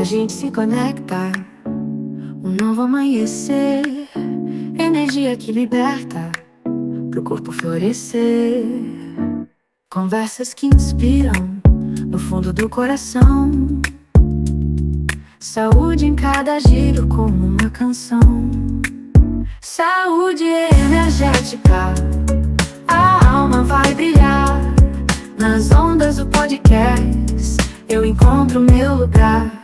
a gente se conecta, um novo amanhecer, energia que liberta, pro corpo florescer. Conversas que inspiram, no fundo do coração. Saúde em cada giro como uma canção. Saúde energética, a alma vai brilhar. Nas ondas do podcast, eu encontro meu lugar.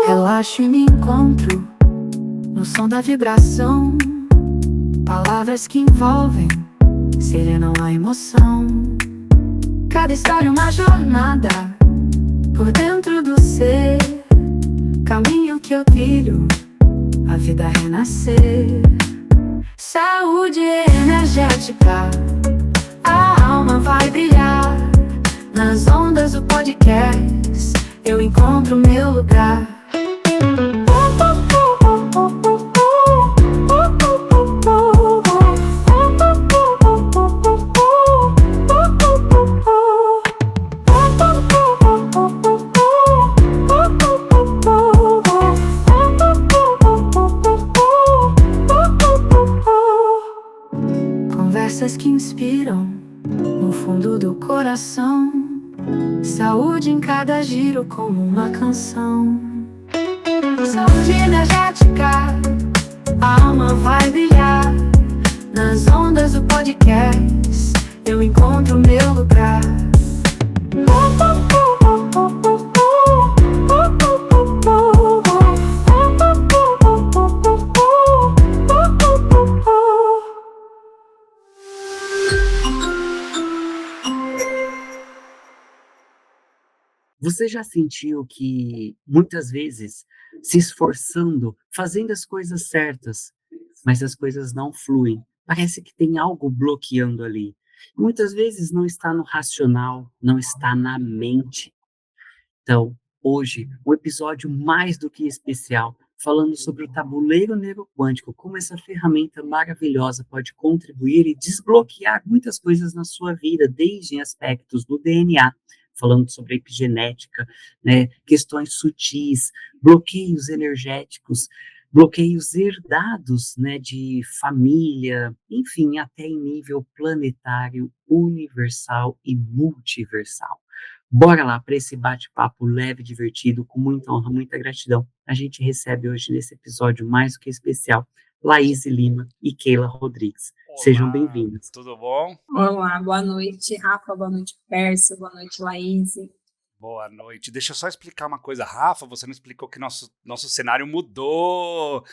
Relaxo e me encontro no som da vibração. Palavras que envolvem, serenam a emoção. Cada história uma jornada, por dentro do ser. Caminho que eu trilho, a vida renascer. Saúde energética, a alma vai brilhar. Nas ondas do podcast, eu encontro meu lugar. Conversas que inspiram, no fundo do coração. Saúde em cada giro como uma canção. Saúde energética, a alma vai brilhar. Nas ondas do podcast, eu encontro meu lugar. Você já sentiu que, muitas vezes, se esforçando, fazendo as coisas certas, mas as coisas não fluem? Parece que tem algo bloqueando ali. Muitas vezes não está no racional, não está na mente. Então, hoje, um episódio mais do que especial, falando sobre o tabuleiro neuroquântico, como essa ferramenta maravilhosa pode contribuir e desbloquear muitas coisas na sua vida, desde aspectos do DNA, falando sobre a epigenética, né, questões sutis, bloqueios energéticos, bloqueios herdados, né, de família, enfim, até em nível planetário, universal e multiversal. Bora lá para esse bate-papo leve e divertido, com muita honra, muita gratidão. A gente recebe hoje nesse episódio mais do que especial, Laís Lima e Keila Rodrigues. Sejam Olá, bem-vindos. tudo bom? Olá, boa noite, Rafa, boa noite, Pércio, boa noite, Laís. Boa noite. Deixa eu só explicar uma coisa, Rafa, você não explicou que nosso cenário mudou.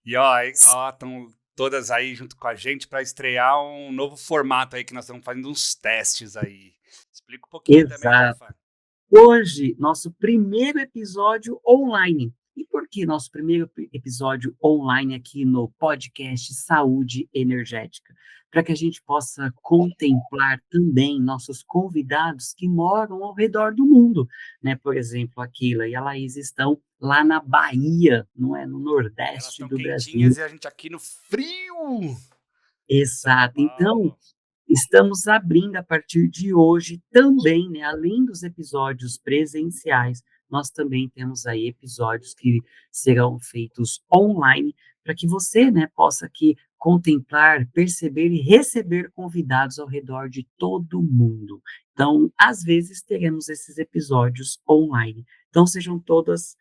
E ó, estão todas aí junto com a gente para estrear um novo formato aí que nós estamos fazendo uns testes aí. Explica um pouquinho também, Exato. Rafa. Hoje, nosso primeiro episódio online. E por que nosso primeiro episódio online aqui no podcast Saúde Energética? Para que a gente possa contemplar também nossos convidados que moram ao redor do mundo, né? Por exemplo, a Keila e a Laís estão lá na Bahia, não é? No Elas Nordeste estão do Brasil. quentinhas e a gente aqui no frio. Exato. São Então, Paulo. estamos abrindo a partir de hoje também, né, além dos episódios presenciais, nós também temos aí episódios que serão feitos online, para que você, né, possa aqui contemplar, perceber e receber convidados ao redor de todo o mundo. Então, às vezes teremos esses episódios online. Então, sejam todos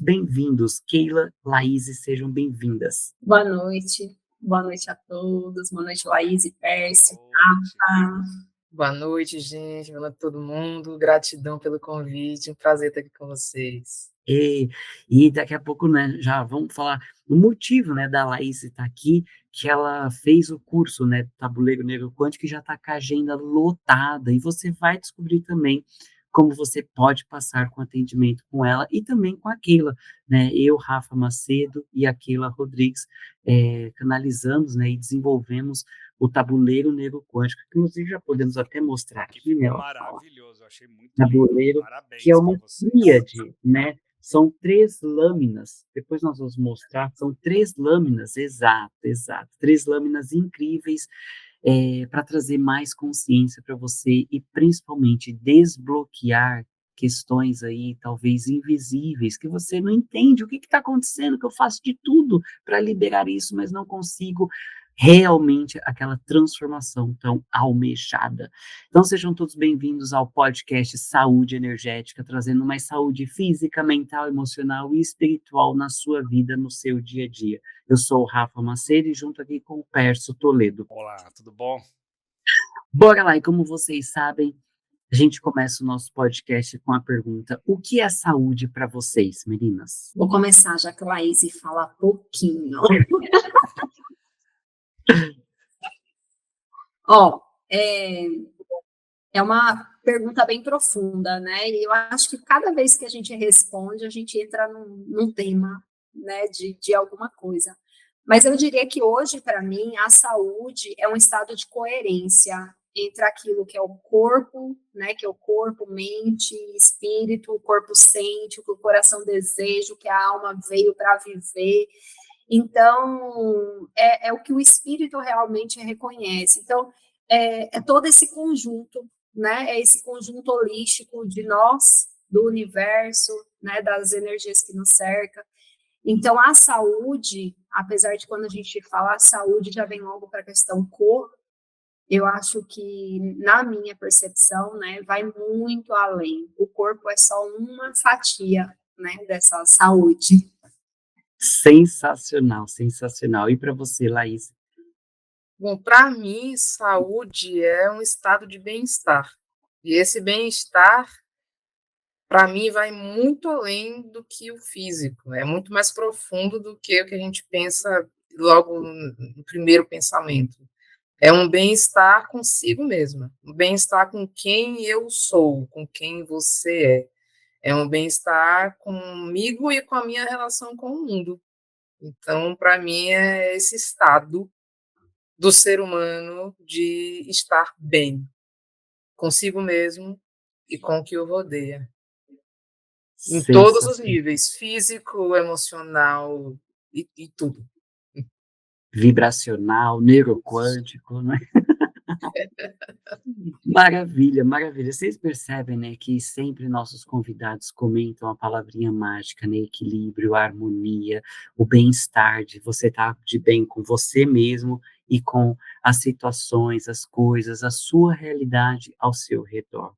bem-vindos. Keila, Laís, sejam bem-vindas. Boa noite a todos, boa noite, Laís e Pércio. Boa noite, gente. Boa noite a todo mundo. Gratidão pelo convite. Um prazer estar aqui com vocês. E daqui a pouco, né, já vamos falar o motivo, né, da Laís estar aqui, que ela fez o curso, né, do Tabuleiro Neuroquântico, que já está com a agenda lotada, e você vai descobrir também como você pode passar com atendimento com ela e também com a Keila, né, eu, Rafa Macedo e a Keila Rodrigues, canalizamos, né, e desenvolvemos o Tabuleiro Neuroquântico, que inclusive já podemos até mostrar Que aqui, ficou né, maravilhoso, eu achei muito tabuleiro, lindo. Parabéns que é uma pra vocês. tríade, né, São 3 lâminas, depois nós vamos mostrar, são 3 lâminas, exato, 3 lâminas incríveis, para trazer mais consciência para você e principalmente desbloquear questões aí, talvez invisíveis, que você não entende o que está acontecendo, que eu faço de tudo para liberar isso, mas não consigo realmente aquela transformação tão almejada. Então sejam todos bem-vindos ao podcast Saúde Energética, trazendo mais saúde física, mental, emocional e espiritual na sua vida, no seu dia a dia. Eu sou o Rafa Macedo e junto aqui com o Pércio Toledo. Olá, tudo bom? Bora lá, e como vocês sabem, a gente começa o nosso podcast com a pergunta: o que é saúde para vocês, meninas? Vou começar, já que a Laís fala pouquinho. Ó, é uma pergunta bem profunda, né? E eu acho que cada vez que a gente responde, a gente entra num tema, né, de alguma coisa. Mas eu diria que hoje, para mim, a saúde é um estado de coerência entre aquilo que é o corpo, né, que é o corpo, mente, espírito, o corpo sente, o que o coração deseja, o que a alma veio para viver. Então, é o que o espírito realmente reconhece. Então, é todo esse conjunto, né? É esse conjunto holístico de nós, do universo, né? Das energias que nos cercam. Então, a saúde, apesar de quando a gente fala saúde, já vem logo para a questão corpo, eu acho que, na minha percepção, né, vai muito além. O corpo é só uma fatia, né, dessa saúde. Sensacional, sensacional. E para você, Laís? Bom, para mim, saúde é um estado de bem-estar. E esse bem-estar, para mim, vai muito além do que o físico. É muito mais profundo do que o que a gente pensa logo no primeiro pensamento. É um bem-estar consigo mesma. Um bem-estar com quem eu sou, com quem você é. É um bem-estar comigo e com a minha relação com o mundo. Então, para mim, é esse estado do ser humano de estar bem consigo mesmo e com o que o rodeia. Em todos os níveis, físico, emocional e tudo. Vibracional, neuroquântico, né? Maravilha, maravilha. Vocês percebem, né, que sempre nossos convidados comentam a palavrinha mágica, né? Equilíbrio, harmonia, o bem-estar, de você estar de bem com você mesmo e com as situações, as coisas, a sua realidade ao seu redor.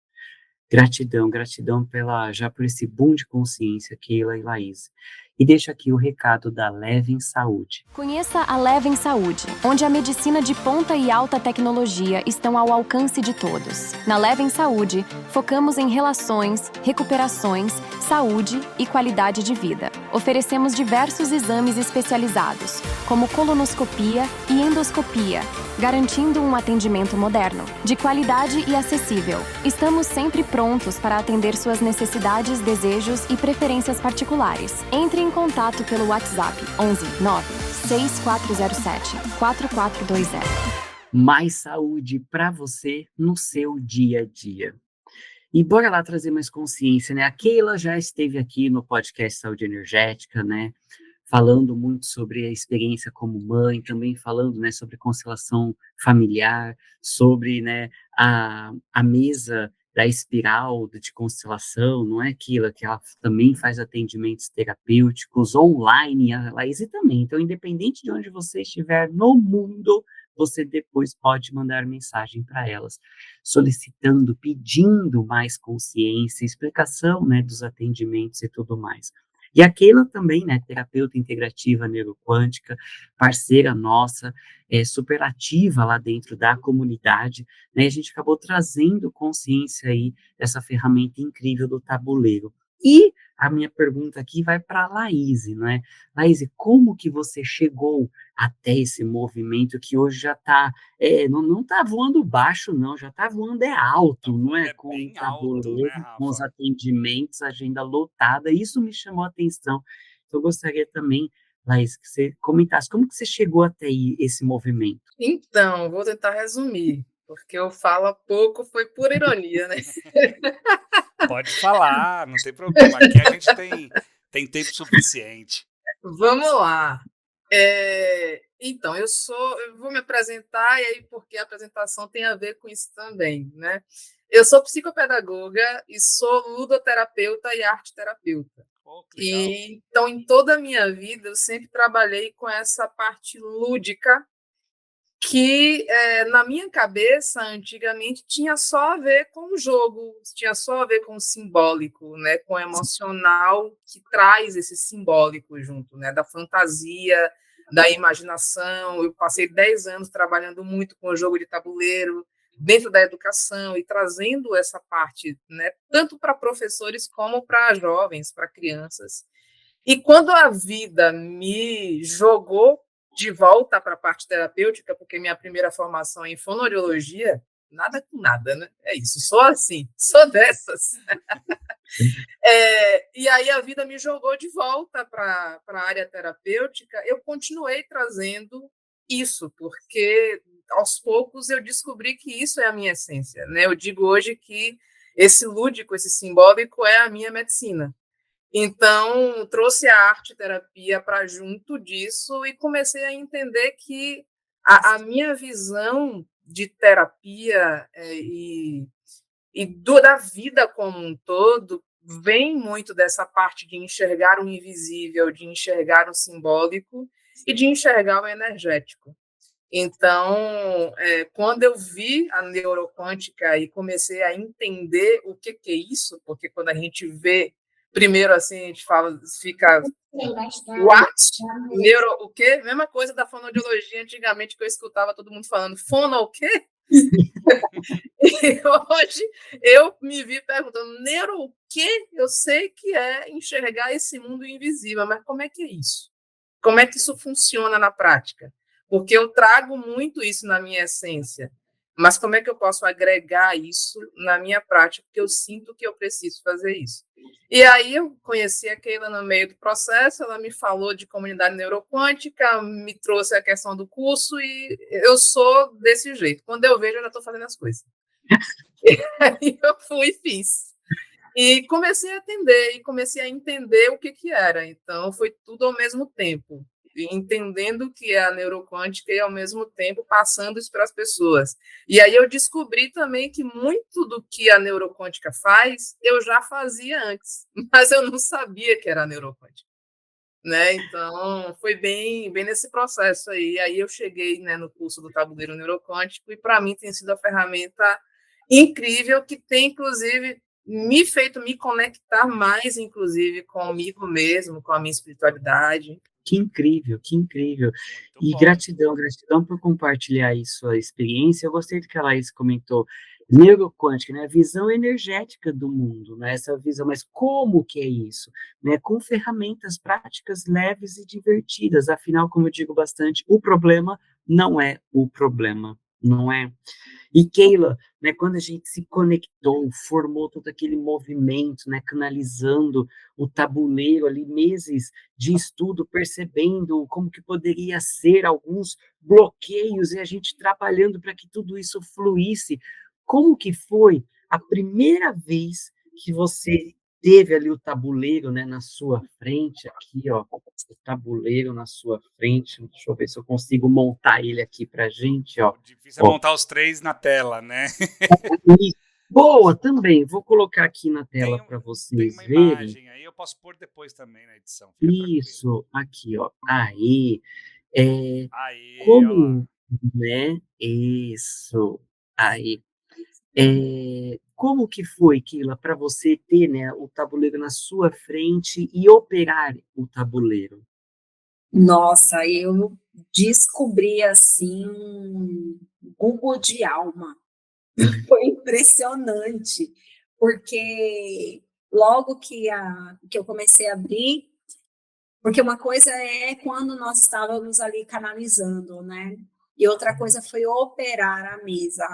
Gratidão, gratidão já por esse boom de consciência, Keila e Laís. E deixa aqui o recado da Levem Saúde. Conheça a Levem Saúde, onde a medicina de ponta e alta tecnologia estão ao alcance de todos. Na Levem Saúde, focamos em relações, recuperações, saúde e qualidade de vida. Oferecemos diversos exames especializados, como colonoscopia e endoscopia, garantindo um atendimento moderno, de qualidade e acessível. Estamos sempre prontos para atender suas necessidades, desejos e preferências particulares. Entre em contato pelo WhatsApp 11 9 6407 4420. Mais saúde para você no seu dia a dia. E bora lá trazer mais consciência, né? A Keila já esteve aqui no podcast Saúde Energética, né? Falando muito sobre a experiência como mãe, também falando, né, sobre constelação familiar, sobre, né, a mesa da espiral de constelação, não é, Keila? Que ela também faz atendimentos terapêuticos online, a Laís também. Então, independente de onde você estiver no mundo, você depois pode mandar mensagem para elas, solicitando, pedindo mais consciência, explicação, né, dos atendimentos e tudo mais. E a Keila também, né, terapeuta integrativa neuroquântica, parceira nossa, super ativa lá dentro da comunidade, né, a gente acabou trazendo consciência aí dessa ferramenta incrível do tabuleiro. E a minha pergunta aqui vai para a Laís, né? Laís, como que você chegou até esse movimento que hoje já está, não está voando baixo, não, já está voando alto, não é? Com o tabuleiro, com os atendimentos, agenda lotada, isso me chamou a atenção. Então, eu gostaria também, Laís, que você comentasse como que você chegou até aí, esse movimento. Então, vou tentar resumir, porque eu falo pouco, foi por ironia, né? Pode falar, não tem problema. Aqui a gente tem Tem tempo suficiente. Vamos lá. Então, eu vou me apresentar, e aí porque a apresentação tem a ver com isso também, né? Eu sou psicopedagoga e sou ludoterapeuta e arteterapeuta. Que legal. Então, em toda a minha vida, eu sempre trabalhei com essa parte lúdica que, na minha cabeça, antigamente, tinha só a ver com o jogo, tinha só a ver com o simbólico, né? Com o emocional que traz esse simbólico junto, né? Da fantasia, da imaginação. Eu passei 10 anos trabalhando muito com o jogo de tabuleiro, dentro da educação, e trazendo essa parte, né? Tanto para professores como para jovens, para crianças. E quando a vida me jogou de volta para a parte terapêutica, porque minha primeira formação é em fonoaudiologia, nada com nada, né? É isso, sou assim, sou dessas. E aí a vida me jogou de volta para a área terapêutica, eu continuei trazendo isso, porque aos poucos eu descobri que isso é a minha essência, né? Eu digo hoje que esse lúdico, esse simbólico é a minha medicina. Então, trouxe a arte-terapia para junto disso e comecei a entender que a minha visão de terapia da vida como um todo vem muito dessa parte de enxergar o invisível, de enxergar o simbólico e de enxergar o energético. Então, quando eu vi a neuroquântica e comecei a entender o que é isso, porque quando a gente vê, primeiro assim, a gente fala, fica, what? O quê? Mesma coisa da fonoaudiologia antigamente, que eu escutava todo mundo falando, fono o quê? E hoje eu me vi perguntando, neuro o quê? Eu sei que é enxergar esse mundo invisível, mas como é que é isso? Como é que isso funciona na prática? Porque eu trago muito isso na minha essência, mas como é que eu posso agregar isso na minha prática? Porque eu sinto que eu preciso fazer isso. E aí eu conheci a Keila no meio do processo, ela me falou de comunidade neuroquântica, me trouxe a questão do curso e eu sou desse jeito. Quando eu vejo, eu já estou fazendo as coisas. E aí eu fui e fiz. E comecei a atender, e comecei a entender o que era. Então, foi tudo ao mesmo tempo, entendendo que é a neuroquântica e, ao mesmo tempo, passando isso para as pessoas. E aí eu descobri também que muito do que a neuroquântica faz, eu já fazia antes, mas eu não sabia que era a neuroquântica. Né? Então, foi bem nesse processo aí. Aí eu cheguei, né, no curso do tabuleiro neuroquântico, e para mim tem sido a ferramenta incrível que tem, inclusive, me feito me conectar mais, inclusive, comigo mesmo, com a minha espiritualidade. Que incrível, que incrível. Muito E bom. gratidão por compartilhar aí sua experiência. Eu gostei do que a Laís comentou, neuroquântica, né? A visão energética do mundo, né? Essa visão, mas como que é isso? Né? Com ferramentas práticas leves e divertidas. Afinal, como eu digo bastante, o problema não é o problema, não é? E Keila, né, quando a gente se conectou, formou todo aquele movimento, né, canalizando o tabuleiro ali, meses de estudo, percebendo como que poderia ser alguns bloqueios e a gente trabalhando para que tudo isso fluísse. Como que foi a primeira vez que você teve ali o tabuleiro, né, na sua frente, aqui, ó, o tabuleiro na sua frente, deixa eu ver se eu consigo montar ele aqui pra gente, ó. O difícil é montar os 3 na tela, né? Boa, também. Vou colocar aqui na tela para Tem vocês uma verem. imagem aí, eu posso pôr depois também na edição. Isso, aqui, ó. Aí, Aí, como, né? Isso, aí. Como que foi, Keila, para você ter, né, o tabuleiro na sua frente e operar o tabuleiro? Nossa, eu descobri assim um Google de alma. Foi impressionante, porque logo que eu comecei a abrir, porque uma coisa é quando nós estávamos ali canalizando, né? E outra coisa foi operar a mesa.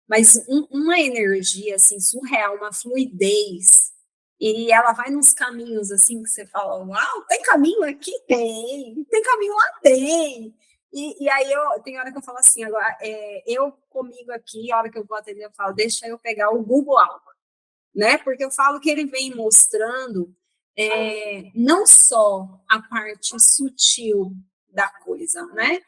Mas uma energia assim surreal, uma fluidez, e ela vai nos caminhos assim que você fala, uau, tem caminho aqui? Tem caminho lá? Tem. E aí tem hora que eu falo assim, agora, eu comigo aqui, a hora que eu vou atender, eu falo, deixa eu pegar o Google Alma, né? Porque eu falo que ele vem mostrando não só a parte sutil da coisa, né?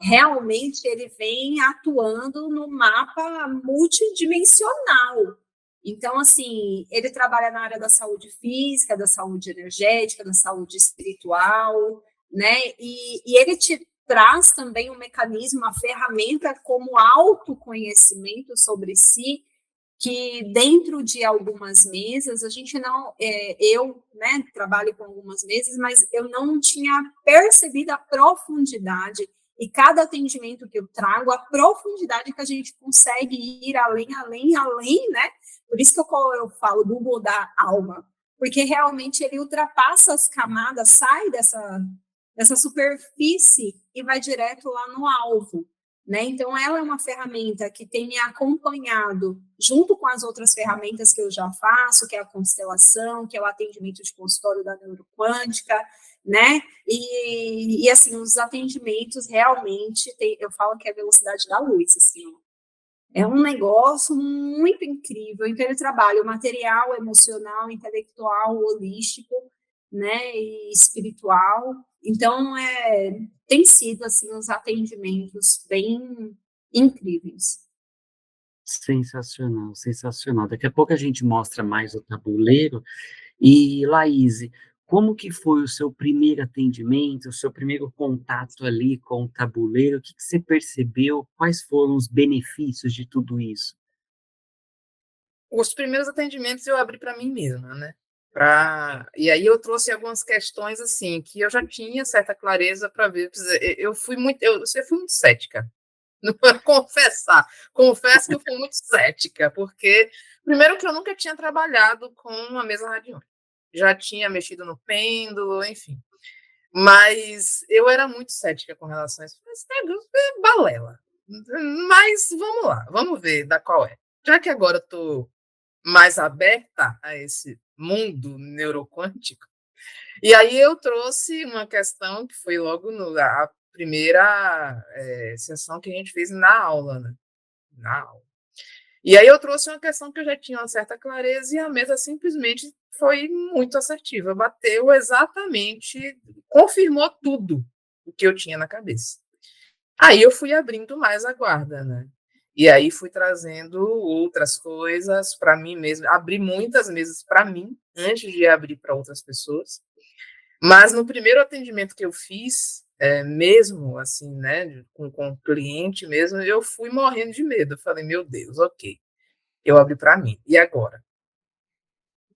Realmente ele vem atuando no mapa multidimensional. Então, assim, ele trabalha na área da saúde física, da saúde energética, da saúde espiritual, né? E ele te traz também um mecanismo, uma ferramenta como autoconhecimento sobre si, que dentro de algumas mesas, a gente não, eu, né, trabalho com algumas mesas, mas eu não tinha percebido a profundidade, e cada atendimento que eu trago, a profundidade que a gente consegue ir além, além, além, né, por isso que eu falo do Google da alma, porque realmente ele ultrapassa as camadas, sai dessa superfície e vai direto lá no alvo. Né? Então, ela é uma ferramenta que tem me acompanhado, junto com as outras ferramentas que eu já faço, que é a constelação, que é o atendimento de consultório da neuroquântica, né? E assim, os atendimentos realmente, eu falo que é a velocidade da luz, assim, ó. É um negócio muito incrível. Então, ele trabalha o material, emocional, intelectual, holístico, né, e espiritual. Então, tem sido, assim, uns atendimentos bem incríveis. Sensacional, sensacional. Daqui a pouco a gente mostra mais o tabuleiro. E, Laís, como que foi o seu primeiro atendimento, o seu primeiro contato ali com o tabuleiro? O que que você percebeu? Quais foram os benefícios de tudo isso? Os primeiros atendimentos eu abri para mim mesma, né? E aí eu trouxe algumas questões assim que eu já tinha certa clareza para ver. Eu fui muito cética. Não vou confesso que eu fui muito cética, porque primeiro que eu nunca tinha trabalhado com uma mesa radiônica, já tinha mexido no pêndulo, enfim. Mas eu era muito cética com relação a isso. Esse negócio é balela. Mas vamos lá, vamos ver da qual é. Já que agora eu estou mais aberta a esse mundo neuroquântico, e aí eu trouxe uma questão que foi logo a primeira sessão que a gente fez na aula, né? Na aula. E aí eu trouxe uma questão que eu já tinha uma certa clareza e a mesa simplesmente foi muito assertiva, bateu exatamente, confirmou tudo o que eu tinha na cabeça. Aí eu fui abrindo mais a guarda, né? E aí fui trazendo outras coisas para mim mesmo, abri muitas mesas para mim antes de abrir para outras pessoas. Mas no primeiro atendimento que eu fiz, mesmo assim, né, com o cliente mesmo, eu fui morrendo de medo. Eu falei, meu Deus, ok, eu abri para mim. E agora?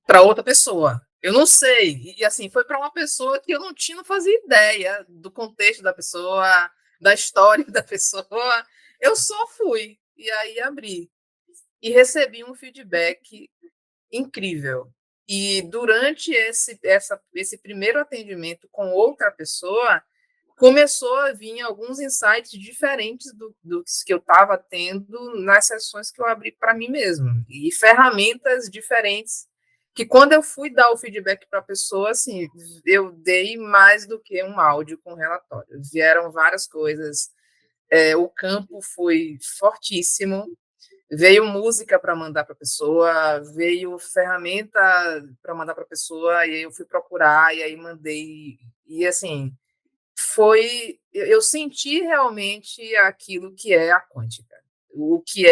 Para outra pessoa. Eu não sei. E assim, foi para uma pessoa que eu não fazia ideia do contexto da pessoa, da história da pessoa. Eu só fui. E aí abri. E recebi um feedback incrível. E durante esse primeiro atendimento com outra pessoa, começou a vir alguns insights diferentes dos que eu estava tendo nas sessões que eu abri para mim mesmo. E ferramentas diferentes, que quando eu fui dar o feedback para a pessoa, assim, eu dei mais do que um áudio com relatório. Vieram várias coisas, o campo foi fortíssimo, veio música para mandar para a pessoa, veio ferramenta para mandar para a pessoa, e aí eu fui procurar, e aí mandei, e assim, eu senti realmente aquilo que é a quântica, o que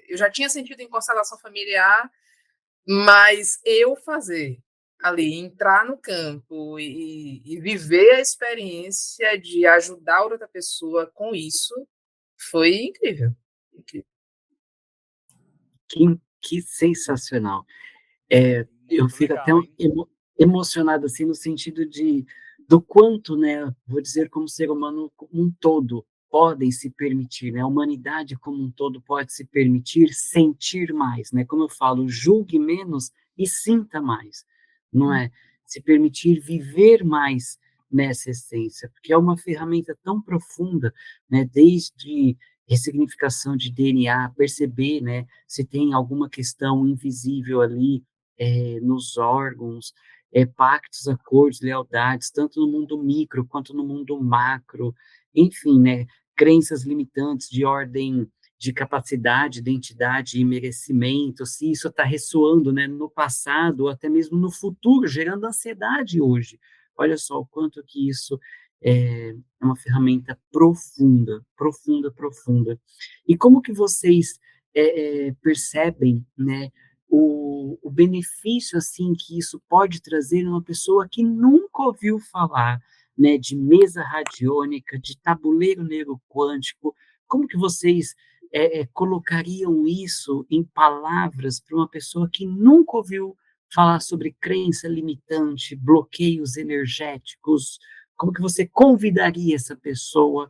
eu já tinha sentido em constelação familiar, mas eu fazer ali, entrar no campo e viver a experiência de ajudar outra pessoa com isso, foi incrível, incrível. Que sensacional. Eu Muito fico até legal, hein? emocionado, assim, no sentido do quanto, né, vou dizer, como ser humano como um todo, podem se permitir, né, a humanidade como um todo pode se permitir sentir mais, né, como eu falo, julgue menos e sinta mais, não é? Se permitir viver mais nessa essência, porque é uma ferramenta tão profunda, né, desde ressignificação de DNA, perceber, né, se tem alguma questão invisível ali, nos órgãos, pactos, acordos, lealdades, tanto no mundo micro quanto no mundo macro, enfim, né, crenças limitantes de ordem de capacidade, identidade e merecimento, se isso está ressoando, né, no passado ou até mesmo no futuro, gerando ansiedade hoje. Olha só o quanto que isso é uma ferramenta profunda, profunda, profunda. E como que vocês percebem, né, o benefício assim que isso pode trazer numa pessoa que nunca ouviu falar, né, de mesa radiônica, de tabuleiro neuroquântico? Como que vocês colocariam isso em palavras para uma pessoa que nunca ouviu falar sobre crença limitante, bloqueios energéticos? Como que você convidaria essa pessoa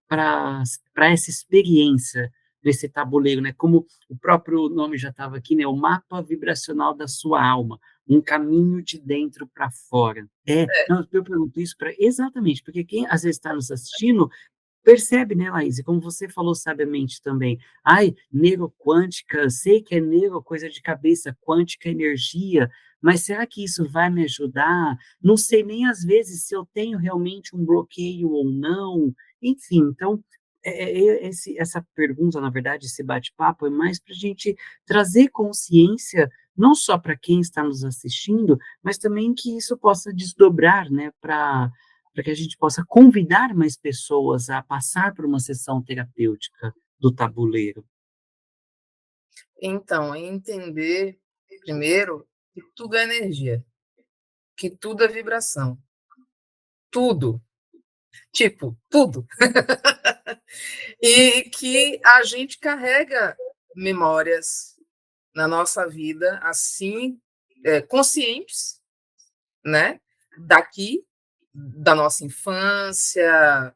para essa experiência desse tabuleiro, né? Como o próprio nome já estava aqui, né? O mapa vibracional da sua alma, um caminho de dentro para fora. Não, eu pergunto isso para exatamente, porque quem às vezes está nos assistindo percebe, né, Laís? E como você falou sabiamente também, ai, neuroquântica, sei que é neuro, coisa de cabeça, quântica, energia, mas será que isso vai me ajudar? Não sei nem às vezes se eu tenho realmente um bloqueio ou não. Enfim, então, essa pergunta, na verdade, esse bate-papo é mais para a gente trazer consciência, não só para quem está nos assistindo, mas também que isso possa desdobrar, né, para que a gente possa convidar mais pessoas a passar por uma sessão terapêutica do tabuleiro. Então, é entender, primeiro, que tudo é energia, que tudo é vibração. Tudo. Tipo, tudo. E que a gente carrega memórias na nossa vida, assim, conscientes, né? Daqui, da nossa infância,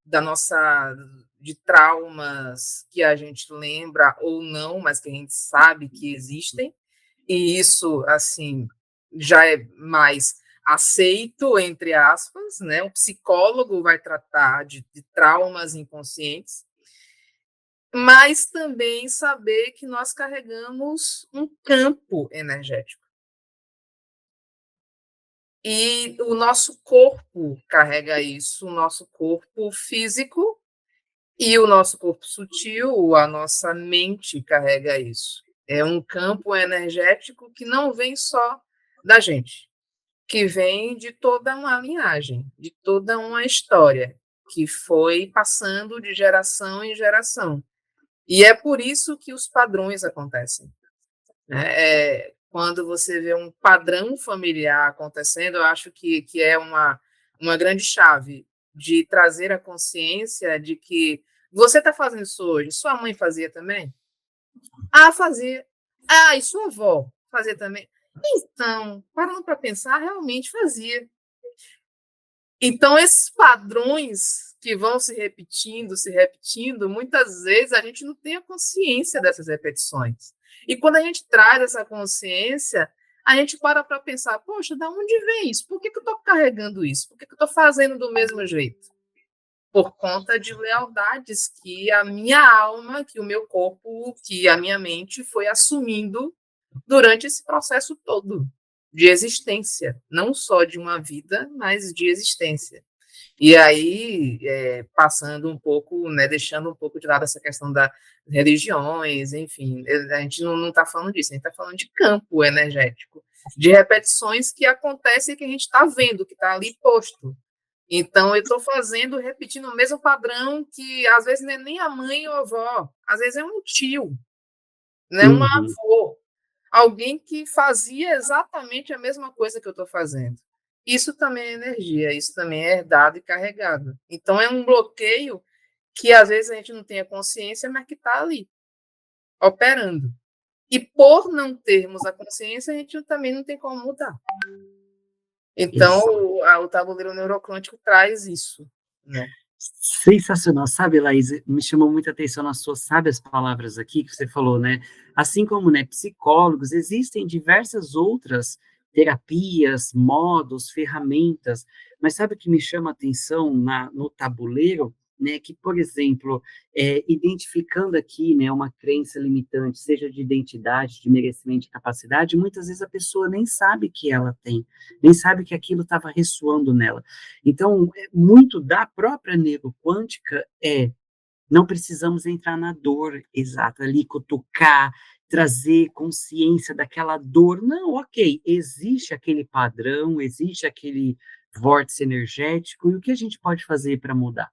da nossa de traumas que a gente lembra ou não, mas que a gente sabe que existem, e isso, assim, já é mais aceito, entre aspas, né? O psicólogo vai tratar de traumas inconscientes, mas também saber que nós carregamos um campo energético. E o nosso corpo carrega isso, o nosso corpo físico e o nosso corpo sutil, a nossa mente carrega isso. É um campo energético que não vem só da gente, que vem de toda uma linhagem, de toda uma história que foi passando de geração em geração. E é por isso que os padrões acontecem, né? Quando você vê um padrão familiar acontecendo, eu acho que é uma grande chave de trazer a consciência de que você está fazendo isso hoje, sua mãe fazia também? Ah, fazia. Ah, e sua avó fazia também? Então, parando para pensar, realmente fazia. Então, esses padrões que vão se repetindo, muitas vezes a gente não tem a consciência dessas repetições. E quando a gente traz essa consciência, a gente para pensar, poxa, da onde vem isso? Por que eu estou carregando isso? Por que eu estou fazendo do mesmo jeito? Por conta de lealdades que a minha alma, que o meu corpo, que a minha mente foi assumindo durante esse processo todo de existência, não só de uma vida, mas de existência. E aí, passando um pouco, né, deixando um pouco de lado essa questão das religiões, enfim, a gente não está falando disso, a gente está falando de campo energético, de repetições que acontecem e que a gente está vendo, que está ali posto. Então, eu estou repetindo o mesmo padrão que, às vezes, não é nem a mãe ou a avó, às vezes é um tio, né, um avô, alguém que fazia exatamente a mesma coisa que eu estou fazendo. Isso também é energia, isso também é herdado e carregado. Então, é um bloqueio que, às vezes, a gente não tem a consciência, mas que está ali, operando. E, por não termos a consciência, a gente também não tem como mudar. Então, o tabuleiro neuroclântico traz isso, né? Sensacional, sabe, Laís, me chamou muita atenção nas suas sábias palavras aqui, que você falou, né, assim como, né, psicólogos, existem diversas outras terapias, modos, ferramentas, mas sabe o que me chama a atenção no tabuleiro, né, que, por exemplo, identificando aqui, né, uma crença limitante, seja de identidade, de merecimento, de capacidade, muitas vezes a pessoa nem sabe que ela tem, nem sabe que aquilo estava ressoando nela. Então, muito da própria neuroquântica Não precisamos entrar na dor exata ali, cutucar, trazer consciência daquela dor. Não, ok, existe aquele padrão, existe aquele vórtice energético, e o que a gente pode fazer para mudar,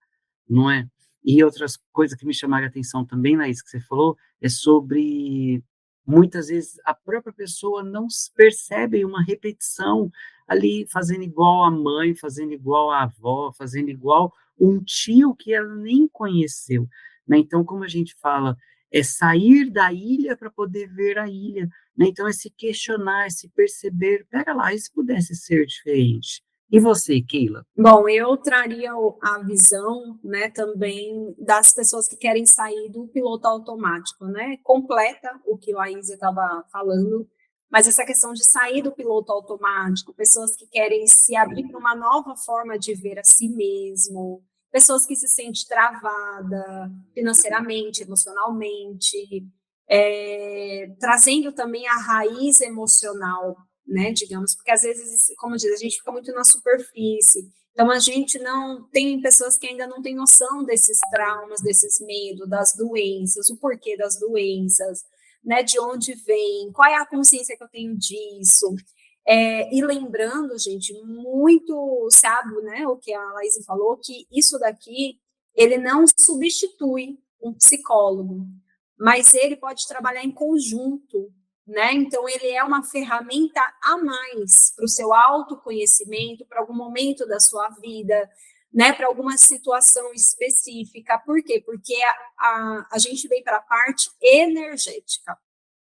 não é? E outras coisas que me chamaram a atenção também, Laís, que você falou, é sobre, muitas vezes, a própria pessoa não percebe uma repetição ali, fazendo igual a mãe, fazendo igual a avó, fazendo igual um tio que ela nem conheceu, né? Então, como a gente fala, é sair da ilha para poder ver a ilha, né? Então, é se questionar, é se perceber, pera lá, e se pudesse ser diferente? E você, Keila? Bom, eu traria a visão, né, também das pessoas que querem sair do piloto automático, né? Completa o que a Isa estava falando, mas essa questão de sair do piloto automático, pessoas que querem se abrir para uma nova forma de ver a si mesmo, pessoas que se sentem travada financeiramente, emocionalmente, trazendo também a raiz emocional, né, digamos, porque às vezes, como diz, a gente fica muito na superfície, então a gente não, tem pessoas que ainda não têm noção desses traumas, desses medos, das doenças, o porquê das doenças, né, de onde vem, qual é a consciência que eu tenho disso, e lembrando, gente, muito sábio, né, o que a Laís falou, que isso daqui, ele não substitui um psicólogo, mas ele pode trabalhar em conjunto, né? Então, ele é uma ferramenta a mais para o seu autoconhecimento, para algum momento da sua vida, né? Para alguma situação específica. Por quê? Porque a gente vem para a parte energética,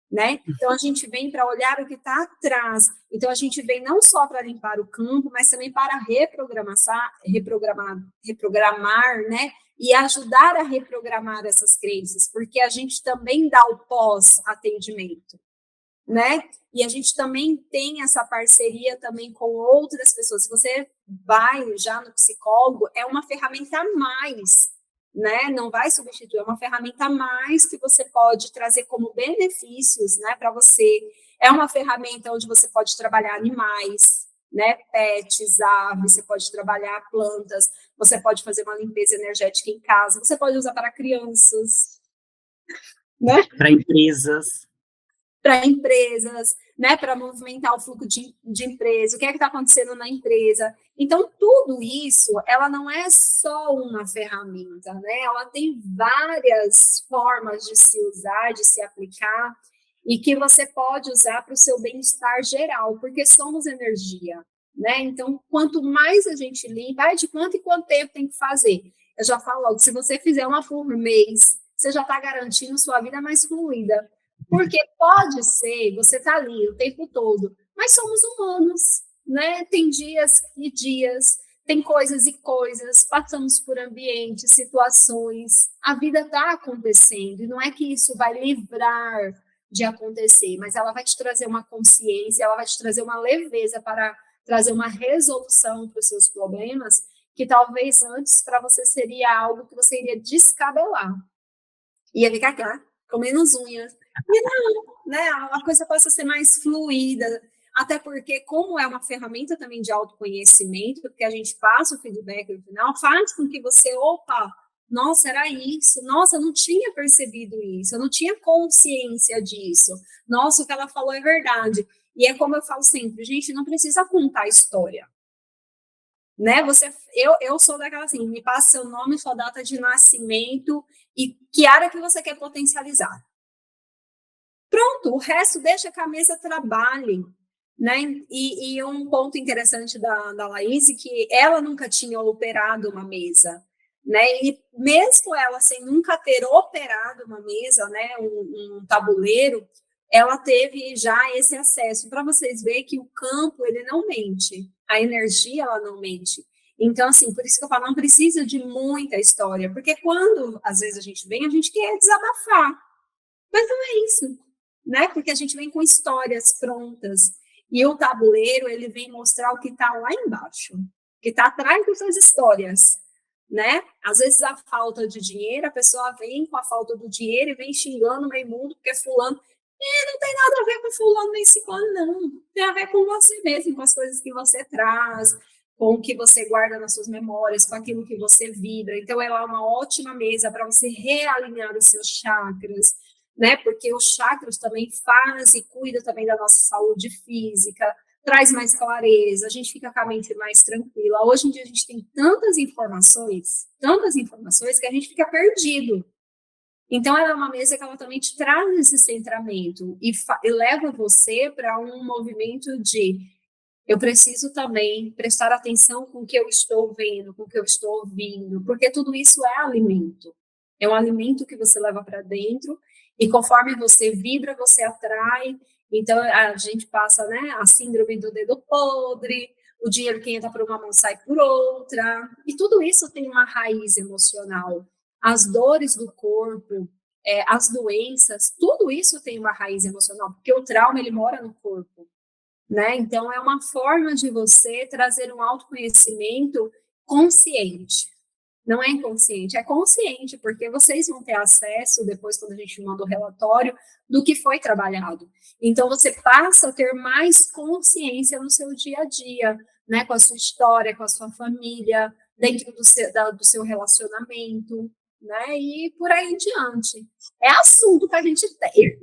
né? Então, a gente vem para olhar o que está atrás. Então, a gente vem não só para limpar o campo, mas também para reprogramar, né? E ajudar a reprogramar essas crenças, porque a gente também dá o pós-atendimento, né? E a gente também tem essa parceria também com outras pessoas. Se você vai já no psicólogo, é uma ferramenta a mais, né? Não vai substituir, é uma ferramenta a mais que você pode trazer como benefícios, né, para você. É uma ferramenta onde você pode trabalhar animais, né, pets, aves, você pode trabalhar plantas, você pode fazer uma limpeza energética em casa, você pode usar para crianças, né? Para empresas. Para empresas, né, para movimentar o fluxo de empresa, o que é que está acontecendo na empresa. Então, tudo isso, ela não é só uma ferramenta, né? Ela tem várias formas de se usar, de se aplicar, e que você pode usar para o seu bem-estar geral, porque somos energia, né? Então, quanto mais a gente limpa, de quanto e quanto tempo tem que fazer? Eu já falo logo, se você fizer uma por mês, você já está garantindo sua vida mais fluida. Porque pode ser, você está ali o tempo todo, mas somos humanos, né? Tem dias e dias, tem coisas e coisas, passamos por ambientes, situações, a vida está acontecendo, e não é que isso vai livrar de acontecer, mas ela vai te trazer uma consciência, ela vai te trazer uma leveza para trazer uma resolução para os seus problemas, que talvez antes para você seria algo que você iria descabelar, ia ficar cá, com menos unhas. E não, né? A coisa passa a ser mais fluida, até porque, como é uma ferramenta também de autoconhecimento, porque a gente passa o feedback no final, faz com que você, opa, nossa, era isso, nossa, eu não tinha percebido isso, eu não tinha consciência disso, nossa, o que ela falou é verdade. E é como eu falo sempre, gente, não precisa contar a história. Né? Eu sou daquela assim, me passa seu nome, sua data de nascimento e que área que você quer potencializar. Pronto, o resto deixa que a mesa trabalhe, né? E um ponto interessante da Laís, que ela nunca tinha operado uma mesa, né? E mesmo ela sem nunca ter operado uma mesa, né, um tabuleiro, ela teve já esse acesso, para vocês verem que o campo, ele não mente, a energia, ela não mente. Então, assim, por isso que eu falo, não precisa de muita história, porque quando, às vezes, a gente vem, a gente quer desabafar, mas não é isso, né? Porque a gente vem com histórias prontas, e o tabuleiro, ele vem mostrar o que está lá embaixo, o que está atrás dessas histórias, né? Às vezes, a falta de dinheiro, a pessoa vem com a falta do dinheiro e vem xingando o meio mundo, porque fulano não tem nada a ver com fulano nem ciclano, não. Tem a ver com você mesmo, com as coisas que você traz, com o que você guarda nas suas memórias, com aquilo que você vibra. Então, ela é uma ótima mesa para você realinhar os seus chakras, né? Porque os chakras também fazem e cuidam também da nossa saúde física, traz mais clareza, a gente fica com a mente mais tranquila. Hoje em dia a gente tem tantas informações que a gente fica perdido. Então, ela é uma mesa que ela também te traz esse centramento e leva você para um movimento de eu preciso também prestar atenção com o que eu estou vendo, com o que eu estou ouvindo, porque tudo isso é alimento. É um alimento que você leva para dentro e conforme você vibra, você atrai. Então, a gente passa, né, a síndrome do dedo podre, o dinheiro que entra por uma mão sai por outra, e tudo isso tem uma raiz emocional. As dores do corpo, as doenças, tudo isso tem uma raiz emocional, porque o trauma, ele mora no corpo, né? Então, é uma forma de você trazer um autoconhecimento consciente. Não é inconsciente, é consciente, porque vocês vão ter acesso, depois, quando a gente manda o relatório, do que foi trabalhado. Então, você passa a ter mais consciência no seu dia a dia, né? Com a sua história, com a sua família, dentro do seu relacionamento, né? E por aí em diante. É assunto que a gente tem.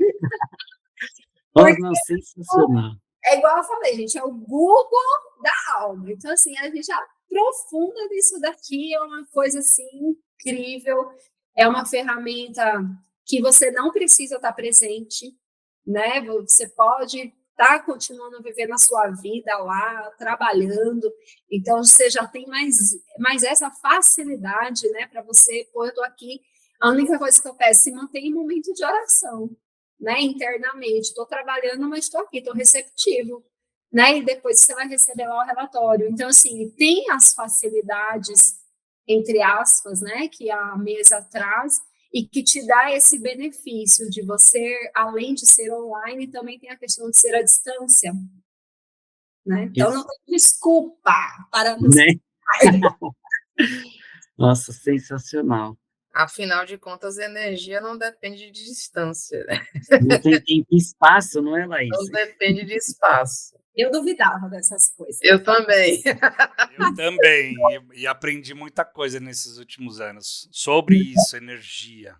Nossa, não, sensacional. É igual eu falei, gente, é o Google da alma. Então, assim, a gente aprofunda nisso daqui, é uma coisa, assim, incrível. É uma ferramenta que você não precisa estar presente, né? Você pode estar continuando a viver na sua vida lá, trabalhando. Então, você já tem mais essa facilidade, né? Para você, pô, eu estou aqui. A única coisa que eu peço é se manter em momento de oração, né, internamente, estou trabalhando, mas estou aqui, estou receptivo, né, e depois você vai receber lá o relatório. Então, assim, tem as facilidades, entre aspas, né, que a mesa traz e que te dá esse benefício de você, além de ser online, também tem a questão de ser à distância, né, então Isso, não tem desculpa para não né? ser. Nossa, sensacional. Afinal de contas, a energia não depende de distância, né? Não tem tempo e espaço, não é, Laís? Não depende de espaço. Eu duvidava dessas coisas. Eu também. Eu também, e aprendi muita coisa nesses últimos anos sobre isso, energia.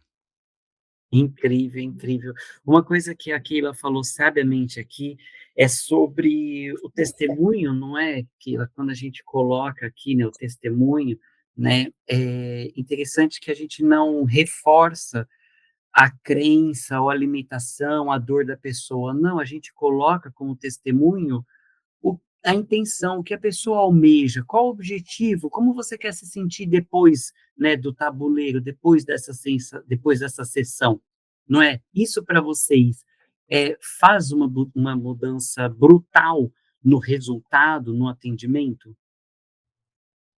Incrível, incrível. Uma coisa que a Keila falou sabiamente aqui é sobre o testemunho, não é, Keila? Quando a gente coloca aqui, né, o testemunho, né, é interessante que a gente não reforça a crença ou a limitação, a dor da pessoa. Não, a gente coloca como testemunho a intenção, o que a pessoa almeja, qual o objetivo, como você quer se sentir depois, né, do tabuleiro, depois dessa sessão, não é? Isso para vocês faz uma mudança brutal no resultado, no atendimento?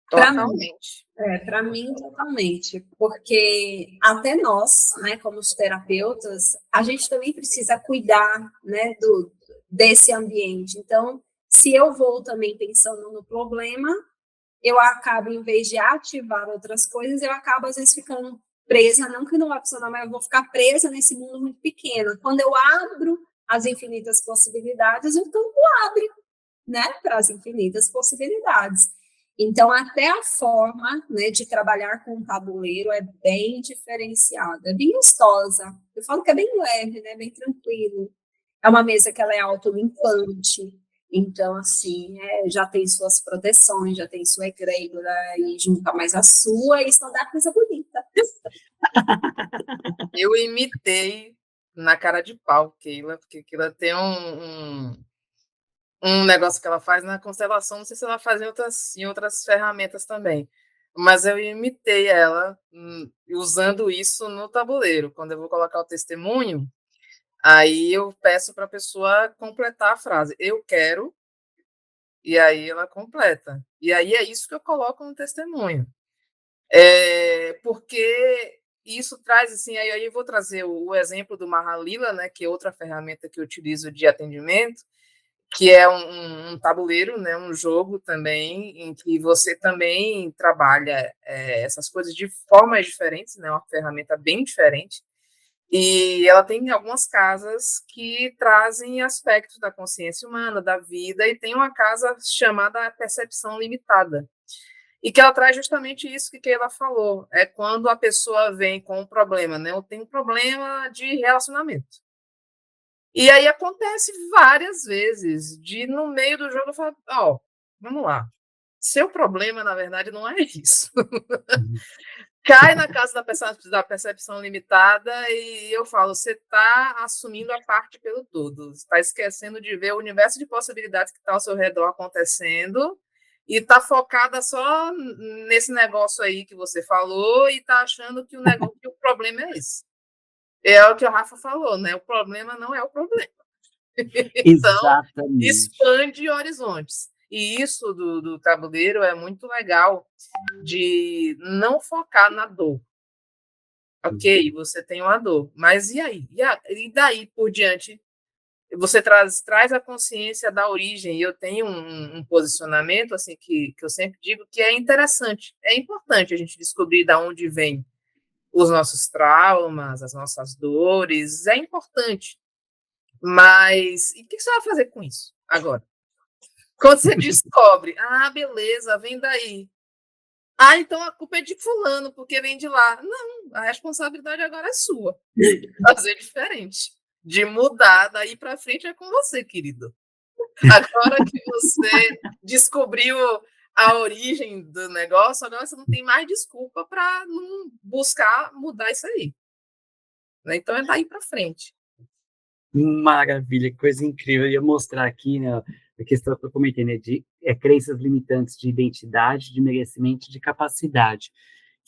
Totalmente. Para mim, totalmente, porque até nós, né, como os terapeutas, a gente também precisa cuidar, né, desse ambiente. Então, se eu vou também pensando no problema, eu acabo, em vez de ativar outras coisas, eu acabo, às vezes, ficando presa, não que não vai funcionar, mas eu vou ficar presa nesse mundo muito pequeno. Quando eu abro as infinitas possibilidades, o campo abre, né, para as infinitas possibilidades. Então, até a forma, né, de trabalhar com o tabuleiro é bem diferenciada, é bem gostosa. Eu falo que é bem leve, né, bem tranquilo. É uma mesa que ela é autolimpante, então, assim, já tem suas proteções, já tem sua egrégora e junta mais a sua, e só dá coisa bonita. Eu imitei na cara de pau, Keila, porque Keila tem um negócio que ela faz na constelação, não sei se ela faz em outras ferramentas também, mas eu imitei ela usando isso no tabuleiro. Quando eu vou colocar o testemunho, aí eu peço para a pessoa completar a frase, eu quero, e aí ela completa. E aí é isso que eu coloco no testemunho. Porque isso traz, assim, aí eu vou trazer o exemplo do Mahalila, né, que é outra ferramenta que eu utilizo de atendimento, que é um tabuleiro, né, um jogo também, em que você também trabalha essas coisas de formas diferentes, né, uma ferramenta bem diferente. E ela tem algumas casas que trazem aspectos da consciência humana, da vida, e tem uma casa chamada Percepção Limitada, e que ela traz justamente isso que ela falou, é quando a pessoa vem com um problema, né? Eu tenho um problema de relacionamento. E aí acontece várias vezes, de no meio do jogo eu falo, ó, vamos lá, seu problema, na verdade, não é isso. Uhum. Cai na casa da percepção limitada e eu falo, você está assumindo a parte pelo todo, está esquecendo de ver o universo de possibilidades que está ao seu redor acontecendo e está focada só nesse negócio aí que você falou e está achando que o problema é esse. É o que o Rafa falou, né? O problema não é o problema. Então, Exatamente. expande horizontes. E isso do tabuleiro é muito legal, de não focar na dor. Ok, você tem uma dor, mas e aí? E daí por diante? Você traz a consciência da origem, e eu tenho um posicionamento assim que eu sempre digo que é interessante, é importante a gente descobrir de onde vem os nossos traumas, as nossas dores, é importante. Mas e o que você vai fazer com isso agora? Quando você descobre, beleza, vem daí. Então a culpa é de fulano, porque vem de lá. Não, a responsabilidade agora é sua. De fazer diferente. De mudar, daí para frente é com você, querido. Agora que você descobriu a origem do negócio, agora você não tem mais desculpa para não buscar mudar isso aí. Então é daí para frente. Maravilha, que coisa incrível. Eu ia mostrar aqui, né, a questão que eu comentei, né, de crenças limitantes de identidade, de merecimento, de capacidade.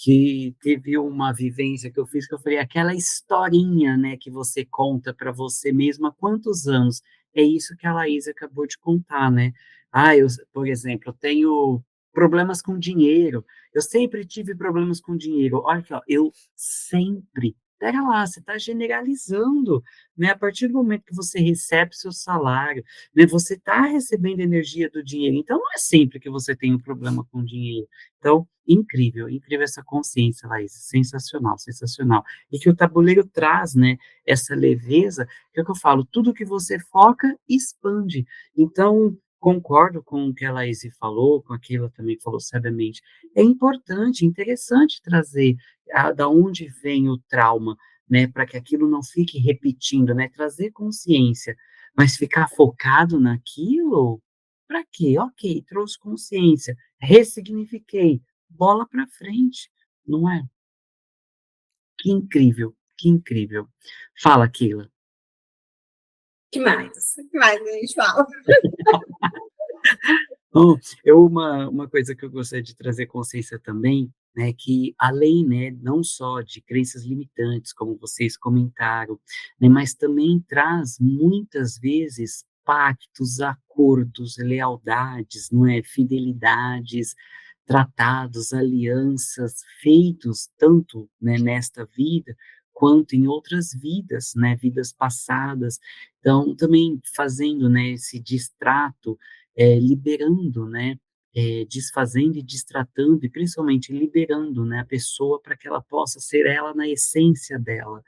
Que teve uma vivência que eu fiz, que eu falei, aquela historinha, né, que você conta para você mesmo há quantos anos? É isso que a Laís acabou de contar, né? Por exemplo, eu tenho problemas com dinheiro. Eu sempre tive problemas com dinheiro. Olha aqui, ó, eu sempre. Pera lá, você está generalizando, né? A partir do momento que você recebe seu salário, né, você está recebendo energia do dinheiro. Então, não é sempre que você tem um problema com dinheiro. Então, incrível, incrível essa consciência, Laís, sensacional, sensacional. E que o tabuleiro traz, né, essa leveza, que é o que eu falo, tudo que você foca, expande. Então, concordo com o que a Laís falou, com aquilo também falou sabiamente. É importante, interessante trazer da onde vem o trauma, né, para que aquilo não fique repetindo, né, trazer consciência, mas ficar focado naquilo, para quê? Ok, trouxe consciência, ressignifiquei, bola para frente, não é? Que incrível, que incrível. Fala, Keila. Que mais? O que mais a gente fala? Oh, uma coisa que eu gostaria de trazer consciência também, né, que além, né, não só de crenças limitantes, como vocês comentaram, né, mas também traz muitas vezes pactos, acordos, lealdades, não é, fidelidades, tratados, alianças feitos tanto, né, nesta vida quanto em outras vidas, né, vidas passadas. Então, também fazendo, né, esse distrato liberando, né, desfazendo e destratando, e principalmente liberando, né, a pessoa para que ela possa ser ela na essência dela.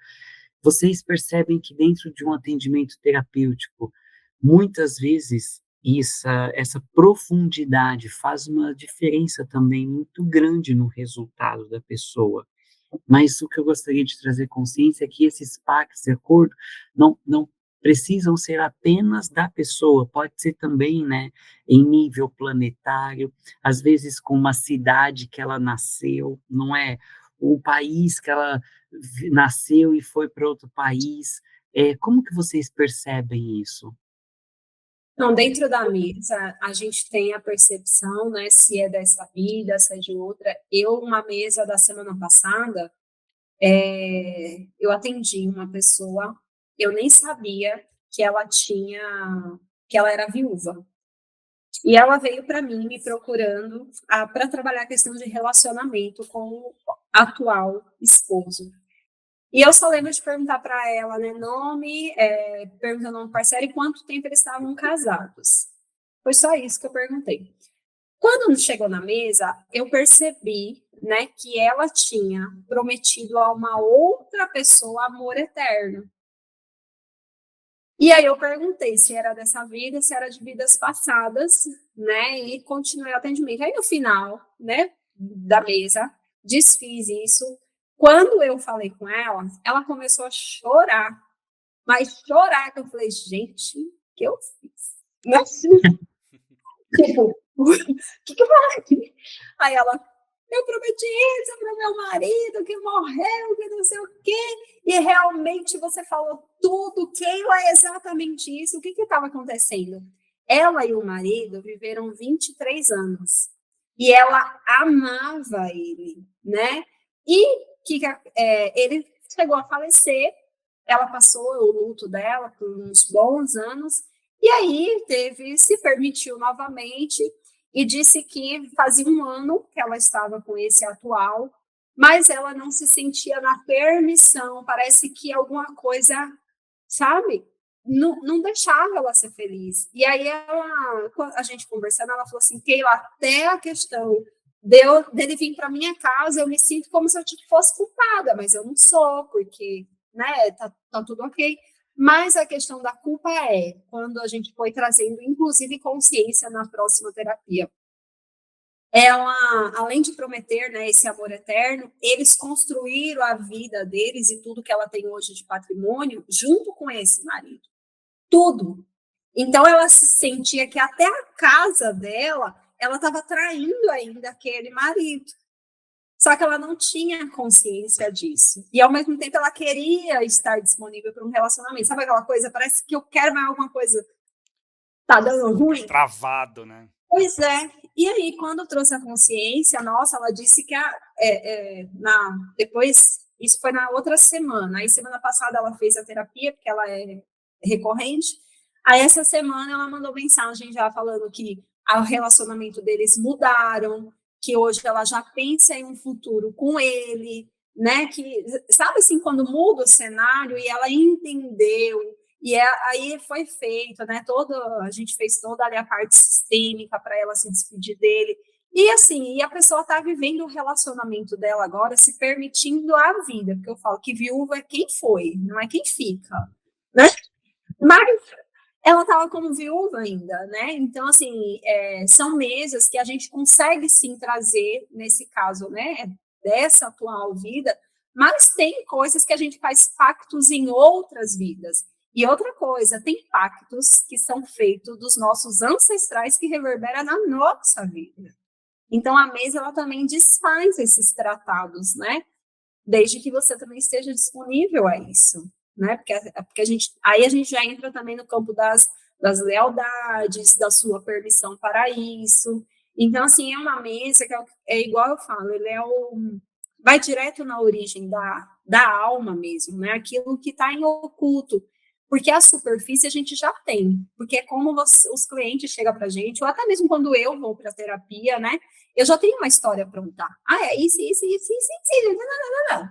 Vocês percebem que dentro de um atendimento terapêutico, muitas vezes essa profundidade faz uma diferença também muito grande no resultado da pessoa. Mas o que eu gostaria de trazer consciência é que esses pactos de acordo não precisam ser apenas da pessoa, pode ser também, né, em nível planetário, às vezes com uma cidade que ela nasceu, não é? O país que ela nasceu e foi para outro país. Como que vocês percebem isso? Então, dentro da mesa, a gente tem a percepção, né, se é dessa vida, se é de outra. Uma mesa da semana passada, eu atendi uma pessoa, eu nem sabia que que ela era viúva. E ela veio para mim me procurando para trabalhar a questão de relacionamento com o atual esposo. E eu só lembro de perguntar para ela, né, nome, perguntando ao parceiro e quanto tempo eles estavam casados. Foi só isso que eu perguntei. Quando chegou na mesa, eu percebi, né, que ela tinha prometido a uma outra pessoa amor eterno. E aí eu perguntei se era dessa vida, se era de vidas passadas, né, e continuei o atendimento. Aí no final, né, da mesa, desfiz isso. Quando eu falei com ela, ela começou a chorar, mas chorar, que eu falei, gente, o que eu fiz? Né? Tipo, o que eu falei? Aí ela, eu prometi isso para meu marido que morreu, que não sei o quê. E realmente você falou tudo, Keila, é exatamente isso. O que estava acontecendo? Ela e o marido viveram 23 anos. E ela amava ele, né? E ele chegou a falecer. Ela passou o luto dela por uns bons anos. E aí se permitiu novamente e disse que fazia um ano que ela estava com esse atual, mas ela não se sentia na permissão, parece que alguma coisa, sabe, não deixava ela ser feliz. E aí a gente conversando, ela falou assim, Keila, até a questão dele vir para minha casa, eu me sinto como se eu fosse culpada, mas eu não sou, porque, né, tá tudo ok. Mas a questão da culpa é quando a gente foi trazendo, inclusive, consciência na próxima terapia. Ela, além de prometer, né, esse amor eterno, eles construíram a vida deles e tudo que ela tem hoje de patrimônio junto com esse marido. Tudo. Então, ela se sentia que até a casa dela, ela estava traindo ainda aquele marido. Só que ela não tinha consciência disso. E, ao mesmo tempo, ela queria estar disponível para um relacionamento. Sabe aquela coisa? Parece que eu quero mais alguma coisa. Tá dando ruim? Travado, né? Pois é. E aí, quando trouxe a consciência, nossa, ela disse que depois, isso foi na outra semana. Aí, semana passada, ela fez a terapia, porque ela é recorrente. Aí, essa semana, ela mandou mensagem já falando que o relacionamento deles mudaram, que hoje ela já pensa em um futuro com ele, né? Que, sabe assim, quando muda o cenário e ela entendeu, e aí foi feito, né? A gente fez toda ali a parte sistêmica para ela se despedir dele. E assim, e a pessoa está vivendo o relacionamento dela agora, se permitindo a vida, porque eu falo que viúva é quem foi, não é quem fica, né? Mas ela estava como viúva ainda, né? Então, assim, são mesas que a gente consegue sim trazer, nesse caso, né, dessa atual vida, mas tem coisas que a gente faz pactos em outras vidas. E outra coisa, tem pactos que são feitos dos nossos ancestrais que reverberam na nossa vida. Então, a mesa, ela também desfaz esses tratados, né? Desde que você também esteja disponível a isso, né? Porque aí a gente já entra também no campo das lealdades, da sua permissão para isso. Então, assim, é uma mesa que é igual eu falo, ele vai direto na origem da alma mesmo, né? Aquilo que está em oculto. Porque a superfície a gente já tem, porque é como os clientes chegam para a gente, ou até mesmo quando eu vou para a terapia, né? Eu já tenho uma história pronta. É isso, não.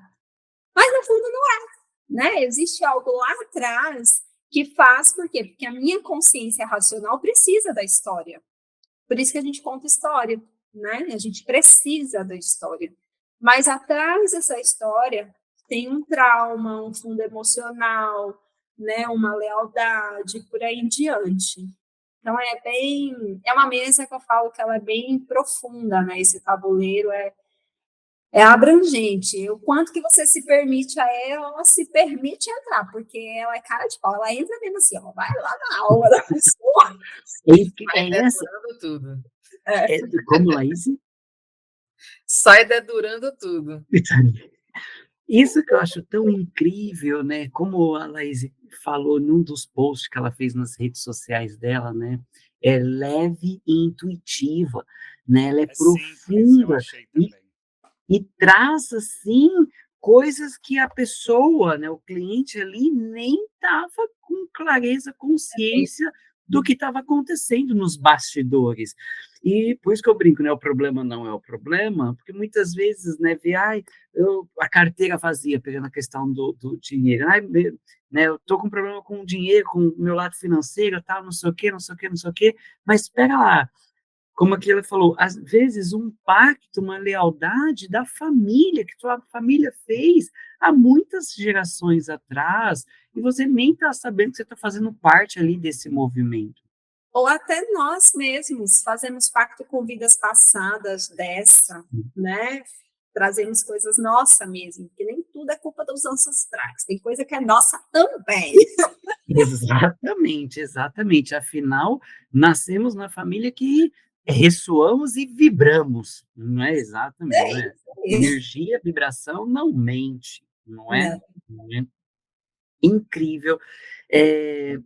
Mas no fundo não é, né? Existe algo lá atrás que faz, por quê? Porque a minha consciência racional precisa da história. Por isso que a gente conta história, né? A gente precisa da história. Mas atrás dessa história tem um trauma, um fundo emocional, né? Uma lealdade, por aí em diante. Então, é uma mesa que eu falo que ela é bem profunda, né? Esse tabuleiro é abrangente. O quanto que você se permite a ela se permite entrar, porque ela é cara de pau, ela entra mesmo assim, ó, vai lá na alma da pessoa. Sai essa, dedurando tudo. como, Laís? Sai dedurando tudo. Isso que eu acho tão incrível, né? Como a Laís falou num dos posts que ela fez nas redes sociais dela, né? É leve e intuitiva, né? Ela é Simples, eu profunda achei também. e traz, assim, coisas que a pessoa, né, o cliente ali, nem estava com clareza, consciência do que estava acontecendo nos bastidores. E por isso que eu brinco, né, o problema não é o problema, porque muitas vezes, né, a carteira vazia, pegando a questão do dinheiro, né, eu estou com problema com o dinheiro, com o meu lado financeiro, tal, não sei o quê, não sei o quê, não sei o quê, mas espera lá, como aquilo falou, às vezes um pacto, uma lealdade da família, que sua família fez há muitas gerações atrás, e você nem está sabendo que você está fazendo parte ali desse movimento. Ou até nós mesmos fazemos pacto com vidas passadas dessa, né? Trazemos coisas nossa mesmo, porque nem tudo é culpa dos ancestrais, tem coisa que é nossa também. Exatamente, exatamente. Afinal, nascemos na família que ressoamos e vibramos, não é? Exatamente, não é? Energia, vibração não mente, não é? Não. Não é? Incrível.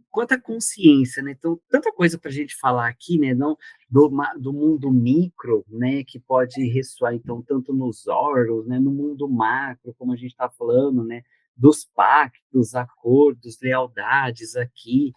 Quanto à consciência, né? Então, tanta coisa para a gente falar aqui, né? Não do mundo micro, né? Que pode ressoar, então, tanto nos órgãos, né? No mundo macro, como a gente está falando, né? Dos pactos, acordos, lealdades aqui,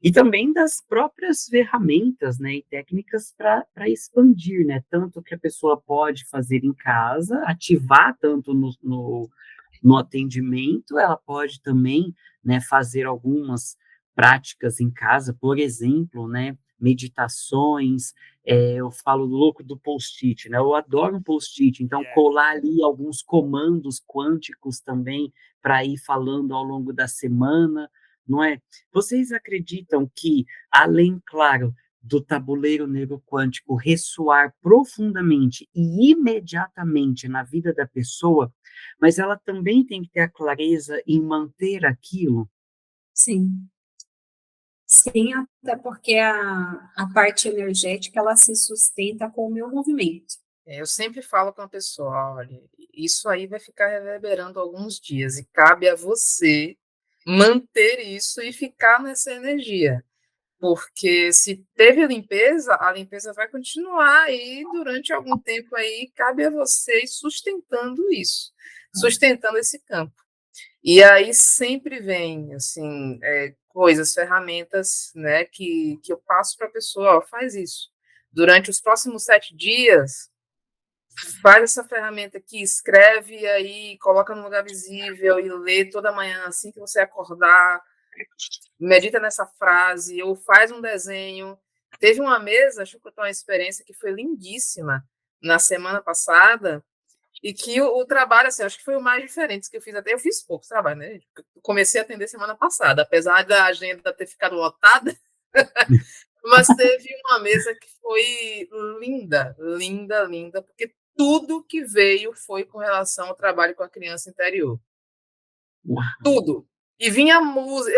e também das próprias ferramentas, né? E técnicas para expandir, né? Tanto que a pessoa pode fazer em casa, ativar tanto no atendimento, ela pode também, né, fazer algumas práticas em casa, por exemplo, né, meditações, eu falo louco do post-it, né, eu adoro um post-it, então colar ali alguns comandos quânticos também, para ir falando ao longo da semana, não é? Vocês acreditam que, além, claro, do tabuleiro negro quântico ressoar profundamente e imediatamente na vida da pessoa, mas ela também tem que ter a clareza em manter aquilo? Sim. Sim, até porque a parte energética, ela se sustenta com o meu movimento. Eu sempre falo com a pessoa, olha, isso aí vai ficar reverberando alguns dias e cabe a você manter isso e ficar nessa energia. Porque se teve a limpeza vai continuar e durante algum tempo aí cabe a você ir sustentando isso, sustentando esse campo. E aí sempre vem, assim, coisas, ferramentas, né, que eu passo para a pessoa, ó, faz isso. Durante os próximos 7 dias, faz essa ferramenta aqui, escreve aí, coloca no lugar visível e lê toda manhã, assim que você acordar, medita nessa frase, ou faz um desenho. Teve uma mesa, acho que eu tenho uma experiência que foi lindíssima na semana passada, e que o trabalho, assim, acho que foi o mais diferente que eu fiz. Até eu fiz poucos trabalhos, né? Comecei a atender semana passada, apesar da agenda ter ficado lotada, mas teve uma mesa que foi linda, linda, linda, porque tudo que veio foi com relação ao trabalho com a criança interior. Uau. Tudo. E vinha música,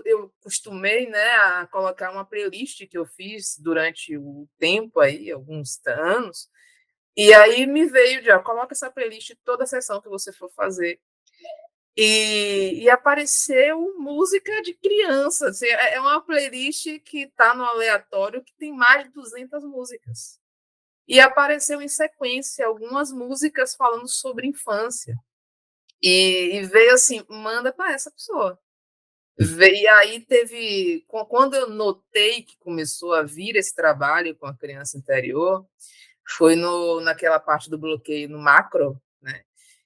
eu costumei, né, a colocar uma playlist que eu fiz durante o tempo aí, alguns anos, e aí me veio já, coloca essa playlist toda a sessão que você for fazer. E apareceu música de criança. Assim, é uma playlist que está no aleatório, que tem mais de 200 músicas. E apareceu em sequência algumas músicas falando sobre infância. E veio assim, manda para essa pessoa. E aí teve, quando eu notei que começou a vir esse trabalho com a criança interior, foi naquela parte do bloqueio no macro, né,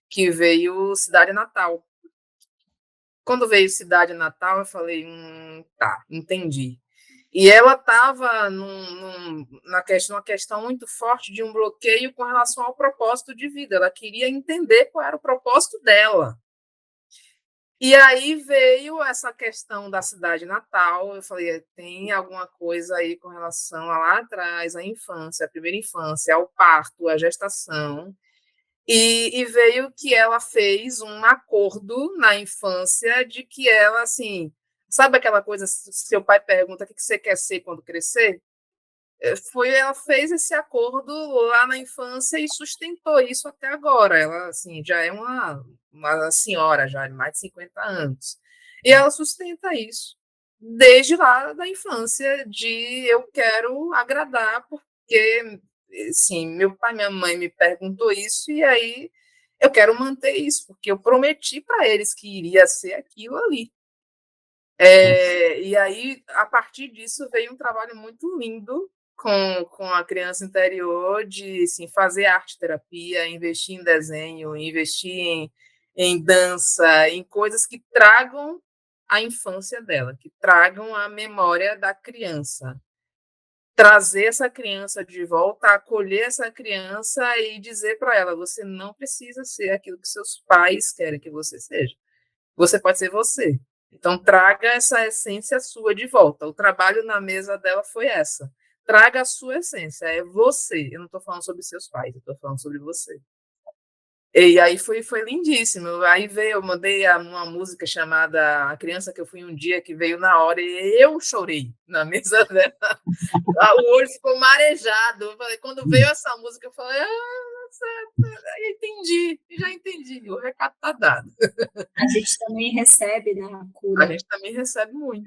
que veio Cidade Natal. Quando veio Cidade Natal, eu falei, tá, entendi. E ela estava numa questão muito forte de um bloqueio com relação ao propósito de vida. Ela queria entender qual era o propósito dela. E aí veio essa questão da cidade natal, eu falei, tem alguma coisa aí com relação a lá atrás, a infância, a primeira infância, ao parto, a gestação, e veio que ela fez um acordo na infância de que ela, assim, sabe aquela coisa, seu pai pergunta o que você quer ser quando crescer? Ela fez esse acordo lá na infância e sustentou isso até agora. Ela, assim, já é uma senhora, já de mais de 50 anos. E ela sustenta isso desde lá da infância, de eu quero agradar, porque, sim, meu pai e minha mãe me perguntou isso, e aí eu quero manter isso, porque eu prometi para eles que iria ser aquilo ali. E aí, a partir disso, veio um trabalho muito lindo com a criança interior, de assim, fazer arte-terapia, investir em desenho, investir em dança, em coisas que tragam a infância dela, que tragam a memória da criança. trazer essa criança de volta, acolher essa criança e dizer para ela: você não precisa ser aquilo que seus pais querem que você seja. Você pode ser você. Então, traga essa essência sua de volta. O trabalho na mesa dela foi essa. Traga a sua essência, é você. Eu não estou falando sobre seus pais, eu estou falando sobre você. E aí foi lindíssimo. Aí eu mandei uma música chamada A Criança Que Eu Fui Um Dia, que veio na hora, e eu chorei na mesa dela. O olho ficou marejado. Eu falei, quando veio essa música, eu falei, já entendi, o recado está dado. A gente também recebe, né, a A cura, gente também recebe muito.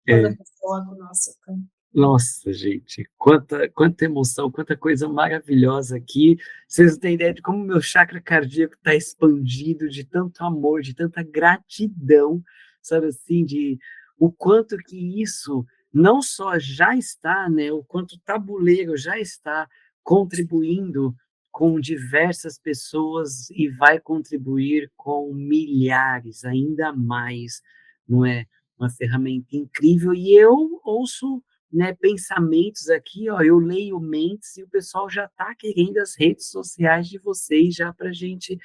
quando a pessoa com o nosso campo. Nossa, gente, quanta emoção, quanta coisa maravilhosa aqui. Vocês não têm ideia de como meu chakra cardíaco está expandido de tanto amor, de tanta gratidão, sabe assim, de o quanto que isso não só já está, né, o quanto o tabuleiro já está contribuindo com diversas pessoas e vai contribuir com milhares, ainda mais, não é? Uma ferramenta incrível. E eu ouço, né, pensamentos aqui, ó, eu leio mentes e o pessoal já está querendo as redes sociais de vocês já para a gente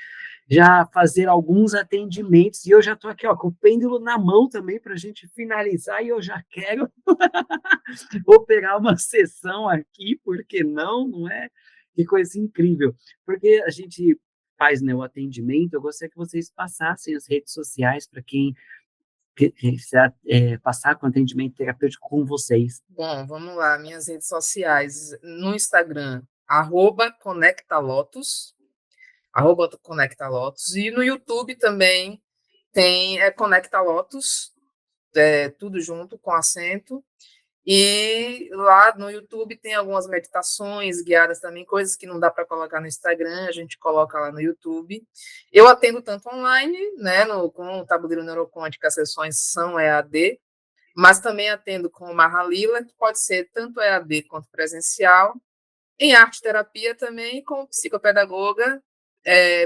já fazer alguns atendimentos, e eu já estou aqui, ó, com o pêndulo na mão também para a gente finalizar, e eu já quero operar uma sessão aqui, porque não é? Que coisa incrível, porque a gente faz, né, o atendimento, eu gostaria que vocês passassem as redes sociais para quem quiser passar com atendimento terapêutico com vocês. Bom, vamos lá, minhas redes sociais. No Instagram, @conectalotus, @conectalotus, e no YouTube também tem Conecta Lotus, tudo junto, com acento. E lá no YouTube tem algumas meditações guiadas também, coisas que não dá para colocar no Instagram, a gente coloca lá no YouTube. Eu atendo tanto online, né, com o Tabuleiro Neuroquântico, as sessões são EAD, mas também atendo com o Mahalila, que pode ser tanto EAD quanto presencial. Em arte-terapia também, como psicopedagoga,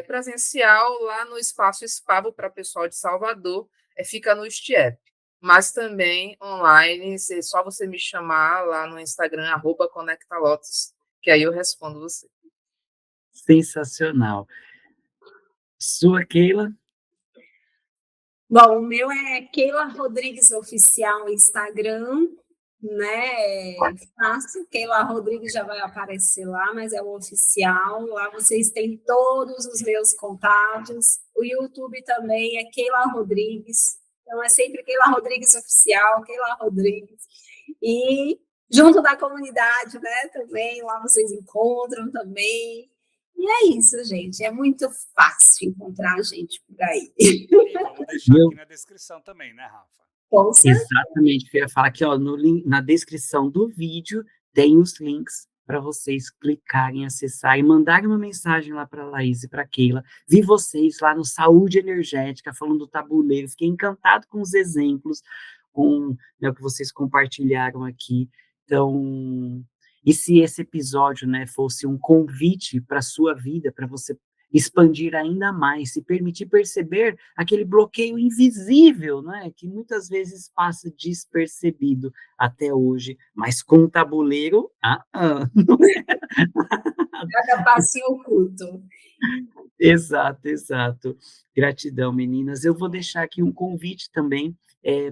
presencial lá no Espaço Espavo para pessoal de Salvador, fica no Stiep. Mas também online, só você me chamar lá no Instagram, @conectalotus, que aí eu respondo você. Sensacional. Sua, Keila? Bom, o meu é Keila Rodrigues Oficial no Instagram, né? Fácil, Keila Rodrigues já vai aparecer lá, mas é o oficial. Lá vocês têm todos os meus contatos. O YouTube também é Keila Rodrigues. Então, é sempre Keila Rodrigues Oficial, Keila Rodrigues. E junto da comunidade, né, também, lá vocês encontram também. E é isso, gente. É muito fácil encontrar a gente por aí. E vamos deixar aqui na descrição também, né, Rafa? Com certeza. Exatamente, eu ia falar aqui, ó, na descrição do vídeo tem os links para vocês clicarem, acessar e mandarem uma mensagem lá para a Laís e para a Keila. Vi vocês lá no Saúde Energética, falando do tabuleiro, fiquei encantado com os exemplos, com, né, o que vocês compartilharam aqui. Então, e se esse episódio, né, fosse um convite para a sua vida, para você expandir ainda mais, se permitir perceber aquele bloqueio invisível, né, que muitas vezes passa despercebido até hoje, mas com o tabuleiro, não é? Cada passinho oculto. Exato. Gratidão, meninas. Eu vou deixar aqui um convite também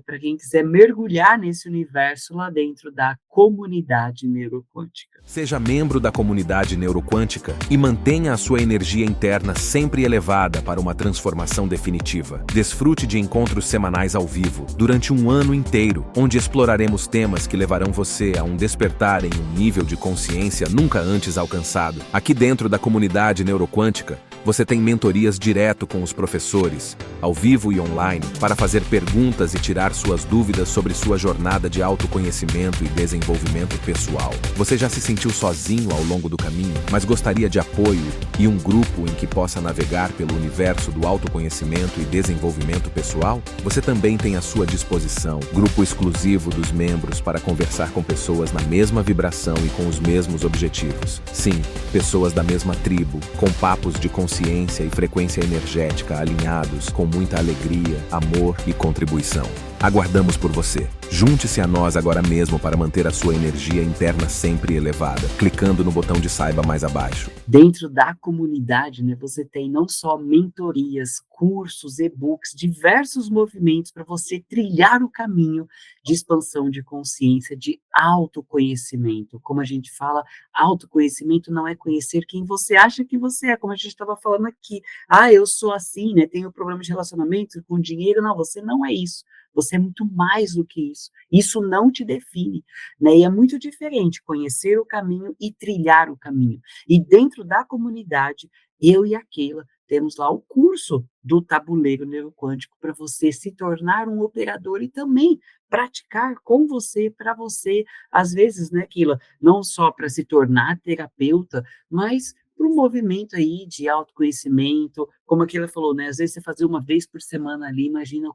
para quem quiser mergulhar nesse universo lá dentro da comunidade neuroquântica. Seja membro da comunidade neuroquântica e mantenha a sua energia interna sempre elevada para uma transformação definitiva. Desfrute de encontros semanais ao vivo durante um ano inteiro, onde exploraremos temas que levarão você a um despertar em um nível de consciência nunca antes alcançado. Aqui dentro da comunidade neuroquântica, você tem mentorias direto com os professores, ao vivo e online, para fazer perguntas e tirar suas dúvidas sobre sua jornada de autoconhecimento e desenvolvimento pessoal. Você já se sentiu sozinho ao longo do caminho, mas gostaria de apoio e um grupo em que possa navegar pelo universo do autoconhecimento e desenvolvimento pessoal? Você também tem à sua disposição grupo exclusivo dos membros para conversar com pessoas na mesma vibração e com os mesmos objetivos. Sim, pessoas da mesma tribo, com papos de consciência e frequência energética alinhados, com muita alegria, amor e contribuição. Aguardamos por você. Junte-se a nós agora mesmo para manter a sua energia interna sempre elevada, clicando no botão de saiba mais abaixo. Dentro da comunidade, né, você tem não só mentorias, cursos, e-books, diversos movimentos para você trilhar o caminho de expansão de consciência, de autoconhecimento. Como a gente fala, autoconhecimento não é conhecer quem você acha que você é, como a gente estava falando aqui. Ah, eu sou assim, né, tenho problemas de relacionamento com dinheiro. Não, você não é isso. Você é muito mais do que isso. Isso não te define, né? E é muito diferente conhecer o caminho e trilhar o caminho. E dentro da comunidade, eu e a Keila temos lá o curso do tabuleiro neuroquântico para você se tornar um operador e também praticar com você, para você, às vezes, né, Keila, não só para se tornar terapeuta, mas para um movimento aí de autoconhecimento, como a Keila falou, né, às vezes você fazer uma vez por semana ali, imagina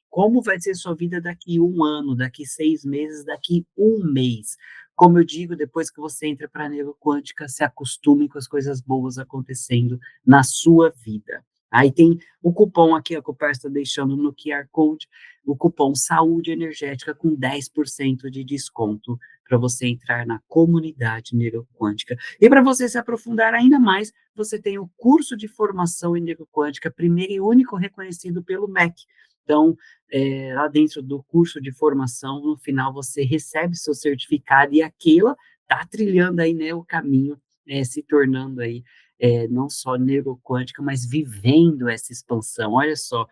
como vai ser sua vida daqui 1 ano, daqui 6 meses, daqui 1 mês. Como eu digo, depois que você entra para a neuroquântica, se acostume com as coisas boas acontecendo na sua vida. Aí tem o cupom aqui, a Copércio está deixando no QR Code, o cupom Saúde Energética com 10% de desconto para você entrar na comunidade neuroquântica. E para você se aprofundar ainda mais, você tem o curso de formação em neuroquântica, primeiro e único reconhecido pelo MEC. Então, lá dentro do curso de formação, no final você recebe seu certificado e aquilo está trilhando aí, né, o caminho, se tornando aí não só neuroquântica, mas vivendo essa expansão. Olha só,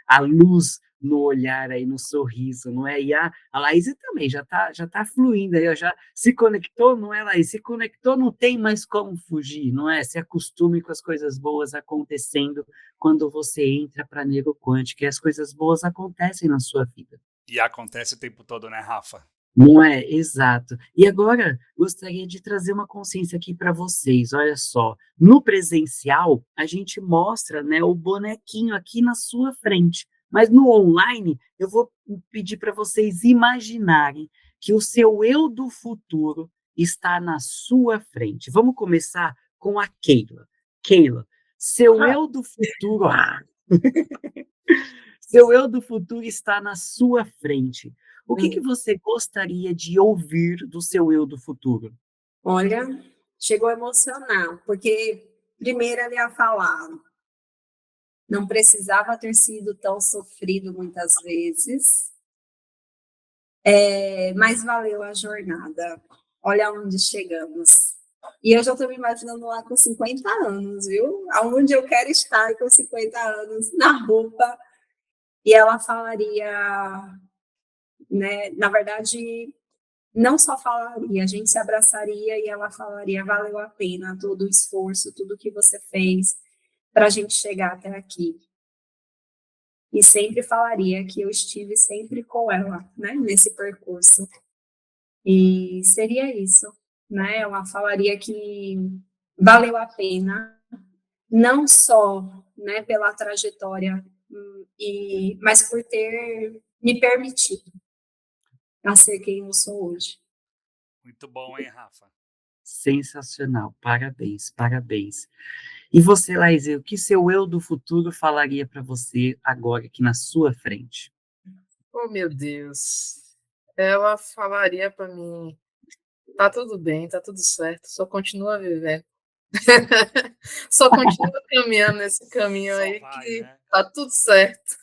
a luz no olhar aí, no sorriso, não é? E a Laís também já tá fluindo aí, ó, já se conectou, não é, Laís? Se conectou, não tem mais como fugir, não é? Se acostume com as coisas boas acontecendo quando você entra para a neuroquântica, e as coisas boas acontecem na sua vida. E acontece o tempo todo, né, Rafa? Não é? Exato. E agora, gostaria de trazer uma consciência aqui para vocês. Olha só, no presencial, a gente mostra, né, o bonequinho aqui na sua frente. Mas no online, eu vou pedir para vocês imaginarem que o seu eu do futuro está na sua frente. Vamos começar com a Keila. Keila, seu eu do futuro. Seu eu do futuro está na sua frente. O que você gostaria de ouvir do seu eu do futuro? Olha, chegou a emocionar, porque primeiro ele ia falar, não precisava ter sido tão sofrido muitas vezes, mas valeu a jornada. Olha onde chegamos. E eu já estou me imaginando lá com 50 anos, viu? Aonde eu quero estar com 50 anos, na roupa. E ela falaria, né? Na verdade, não só falaria, a gente se abraçaria e ela falaria, valeu a pena todo o esforço, tudo que você fez para a gente chegar até aqui. E sempre falaria que eu estive sempre com ela, né, nesse percurso. E seria isso, né? Ela falaria que valeu a pena, não só, né, pela trajetória, mas por ter me permitido a ser quem eu sou hoje. Muito bom, hein, Rafa? Sensacional, parabéns, parabéns. E você, Laís, o que seu eu do futuro falaria para você agora aqui na sua frente? Oh, meu Deus. Ela falaria para mim, tá tudo bem, tá tudo certo, só continua vivendo. Só continua caminhando nesse caminho Só aí vai, que né? tá tudo certo.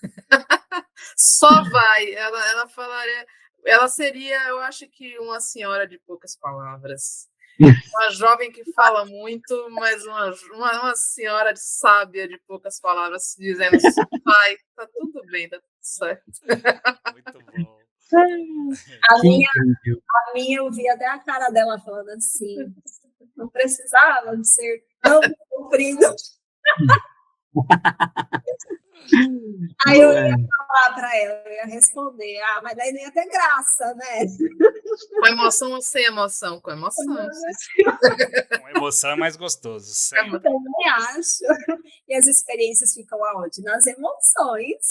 Só vai. Ela falaria, ela seria, eu acho que uma senhora de poucas palavras. Uma jovem que fala muito, mas uma senhora sábia de poucas palavras, dizendo, só vai, tá tudo bem, tá tudo certo. Muito bom. A Que minha, incrível. a minha, eu vi até a cara dela falando assim, não precisava de ser tão sofrido. Aí eu ia falar para ela, eu ia responder, mas daí não ia ter graça, né? Com emoção ou sem emoção? Com emoção. Com emoção é mais gostoso. Sempre. Eu também acho. E as experiências ficam aonde? Nas emoções.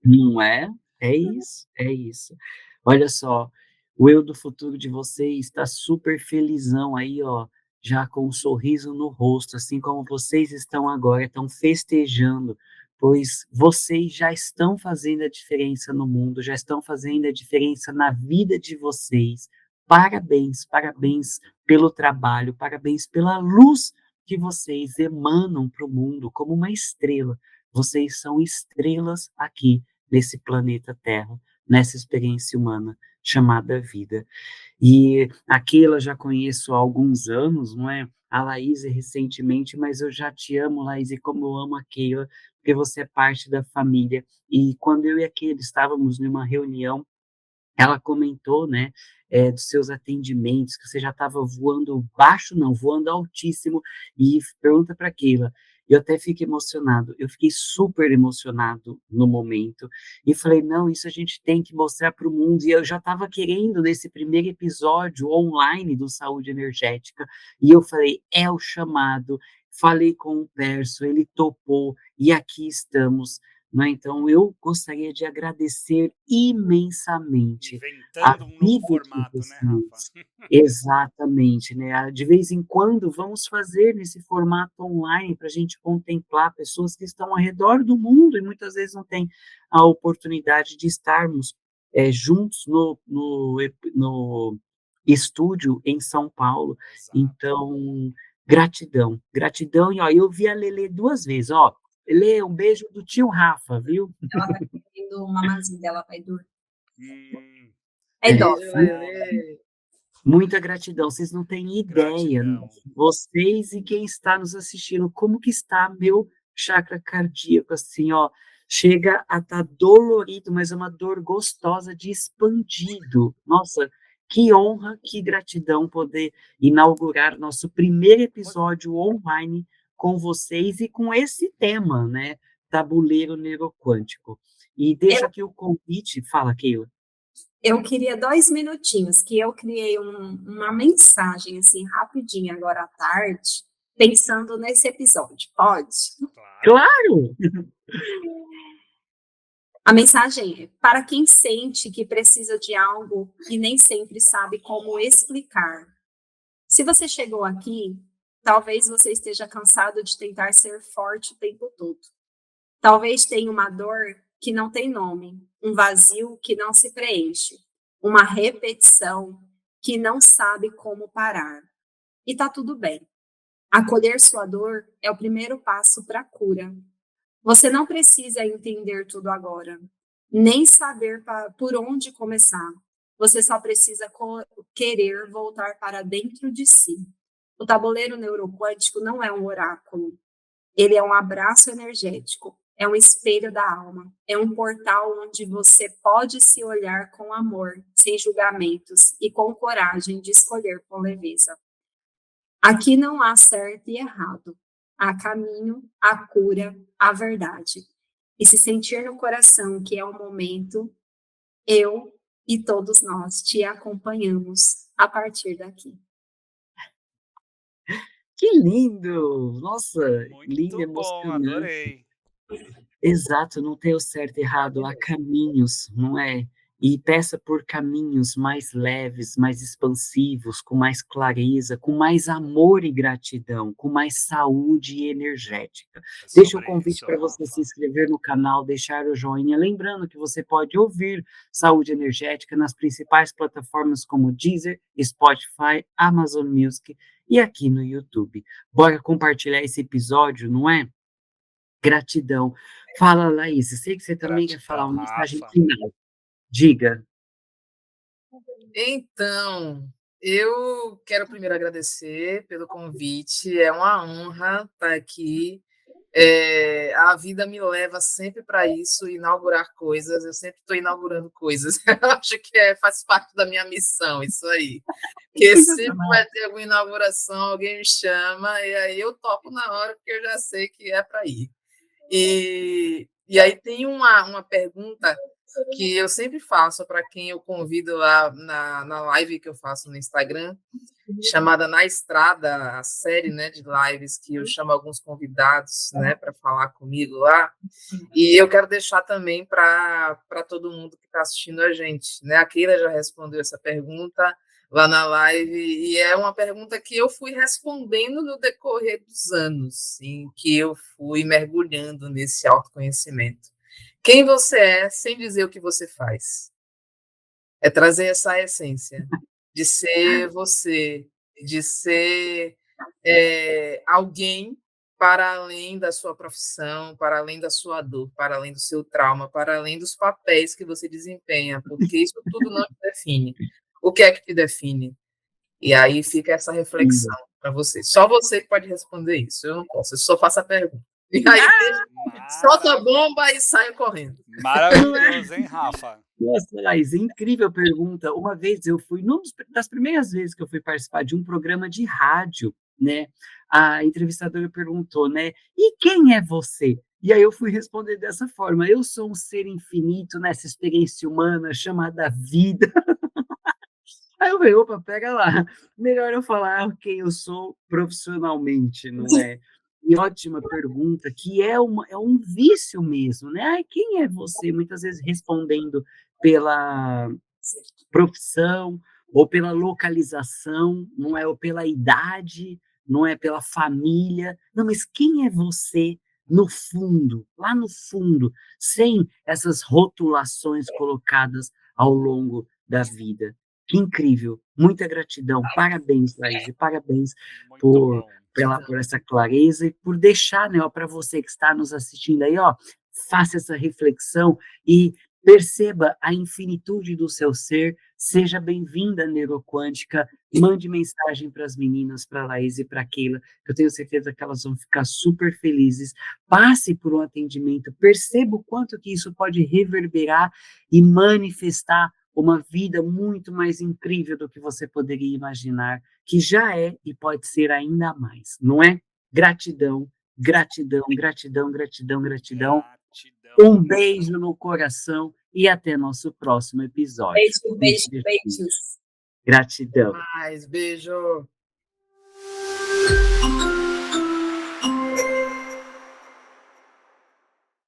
Não é? É isso, é isso. Olha só, o eu do futuro de vocês está super felizão aí, ó, já com um sorriso no rosto, assim como vocês estão agora, estão festejando, pois vocês já estão fazendo a diferença no mundo, já estão fazendo a diferença na vida de vocês. Parabéns, parabéns pelo trabalho, parabéns pela luz que vocês emanam para o mundo como uma estrela. Vocês são estrelas aqui nesse planeta Terra, nessa experiência humana chamada vida. E a Keila já conheço há alguns anos, não é? A Laíse recentemente, mas eu já te amo, Laíse, como eu amo a Keila, porque você é parte da família. E quando eu e a Keila estávamos numa reunião, ela comentou, né, dos seus atendimentos, que você já estava voando baixo, não, voando altíssimo, e pergunta para Keila. Eu até fico emocionado, eu fiquei super emocionado no momento, e falei, não, isso a gente tem que mostrar para o mundo, e eu já estava querendo, nesse primeiro episódio online do Saúde Energética, e eu falei, é o chamado, falei com o Perso, ele topou, e aqui estamos, né? Então, eu gostaria de agradecer imensamente a Inventando um novo vida que formato, né, Rafa? vocês exatamente, né? De vez em quando, vamos fazer nesse formato online para a gente contemplar pessoas que estão ao redor do mundo e muitas vezes não têm a oportunidade de estarmos juntos no estúdio em São Paulo. Exato. Então, gratidão, gratidão. E, ó, eu vi a Lelê 2 vezes, ó. Lê, um beijo do tio Rafa, viu? Ela tá querendo uma mamazinho dela, vai dormir. Hum, É idosa. Beijo, Lelê. Muita gratidão. Vocês não têm ideia, né? gratidão. Vocês e quem está nos assistindo, como que está meu chakra cardíaco, assim, ó. Chega a estar dolorido, mas é uma dor gostosa de expandido. Nossa, que honra, que gratidão poder inaugurar nosso primeiro episódio online com vocês e com esse tema, né? Tabuleiro neuroquântico. E deixa aqui o convite. Fala, Keila. Eu queria 2 minutinhos, que eu criei uma mensagem, assim, rapidinho agora à tarde, pensando nesse episódio. Pode? Claro. Claro! A mensagem é: para quem sente que precisa de algo e nem sempre sabe como explicar. Se você chegou aqui, talvez você esteja cansado de tentar ser forte o tempo todo. Talvez tenha uma dor que não tem nome, um vazio que não se preenche, uma repetição que não sabe como parar. E tá tudo bem. Acolher sua dor é o primeiro passo para a cura. Você não precisa entender tudo agora, nem saber por onde começar. Você só precisa querer voltar para dentro de si. O tabuleiro neuroquântico não é um oráculo. Ele é um abraço energético, é um espelho da alma, é um portal onde você pode se olhar com amor, sem julgamentos e com coragem de escolher com leveza. Aqui não há certo e errado. Há caminho, há cura, há verdade. E se sentir no coração que é o momento, eu e todos nós te acompanhamos a partir daqui. Que lindo! Nossa, lindo, Muito bom, emocionante. adorei. Exato, não tem o certo e errado, há caminhos, não é? E peça por caminhos mais leves, mais expansivos, com mais clareza, com mais amor e gratidão, com mais saúde energética. É Deixa o sobre convite isso, para você Rafa. se inscrever no canal, deixar o joinha. Lembrando que você pode ouvir Saúde Energética nas principais plataformas como Deezer, Spotify, Amazon Music e aqui no YouTube. Bora compartilhar esse episódio, não é? Gratidão. Fala, Laís, sei que você também quer falar Gratidão, uma mensagem Rafa. final. Diga. Então, eu quero primeiro agradecer pelo convite. É uma honra estar aqui. A vida me leva sempre para isso, inaugurar coisas. Eu sempre estou inaugurando coisas. Eu acho que faz parte da minha missão, isso aí. Porque sempre vai ter alguma inauguração, alguém me chama, e aí eu topo na hora, porque eu já sei que é para ir. E aí tem uma pergunta que eu sempre faço para quem eu convido lá na live que eu faço no Instagram, chamada Na Estrada, a série, né, de lives que eu chamo alguns convidados, né, para falar comigo lá. E eu quero deixar também para todo mundo que está assistindo a gente, né? A Keila já respondeu essa pergunta, lá na live, e é uma pergunta que eu fui respondendo no decorrer dos anos, em que eu fui mergulhando nesse autoconhecimento. Quem você é sem dizer o que você faz. É trazer essa essência de ser você, de ser alguém para além da sua profissão, para além da sua dor, para além do seu trauma, para além dos papéis que você desempenha, porque isso tudo não te define. O que é que te define? E aí fica essa reflexão para você. Só você que pode responder isso. Eu não posso, eu só faço a pergunta. E aí solta a bomba e saio correndo. Maravilhoso, hein, Rafa? Nossa, Laís, incrível pergunta. Uma vez eu fui, das primeiras vezes que eu fui participar de um programa de rádio, né? A entrevistadora perguntou, né? E quem é você? E aí eu fui responder dessa forma: eu sou um ser infinito nessa experiência humana chamada vida. Aí eu falei, opa, pega lá. Melhor eu falar quem eu sou profissionalmente, não é? E ótima pergunta, que é um vício mesmo, né? Ai, quem é você? Muitas vezes respondendo pela profissão, ou pela localização, não é? Ou pela idade, não é pela família. Não, mas quem é você no fundo, lá no fundo, sem essas rotulações colocadas ao longo da vida? Que incrível, muita gratidão, parabéns, Laís, parabéns Muito por, bom. por essa clareza e por deixar, né, para você que está nos assistindo aí, ó, faça essa reflexão e perceba a infinitude do seu ser. Seja bem-vinda, Neuroquântica. Mande mensagem para as meninas, para a Laís e para a Keila, que eu tenho certeza que elas vão ficar super felizes. Passe por um atendimento, perceba o quanto que isso pode reverberar e manifestar uma vida muito mais incrível do que você poderia imaginar, que já é e pode ser ainda mais, não é? Gratidão, gratidão, gratidão, gratidão, gratidão. Um beijo no coração e até nosso próximo episódio. Beijos. Gratidão. Mais, beijo.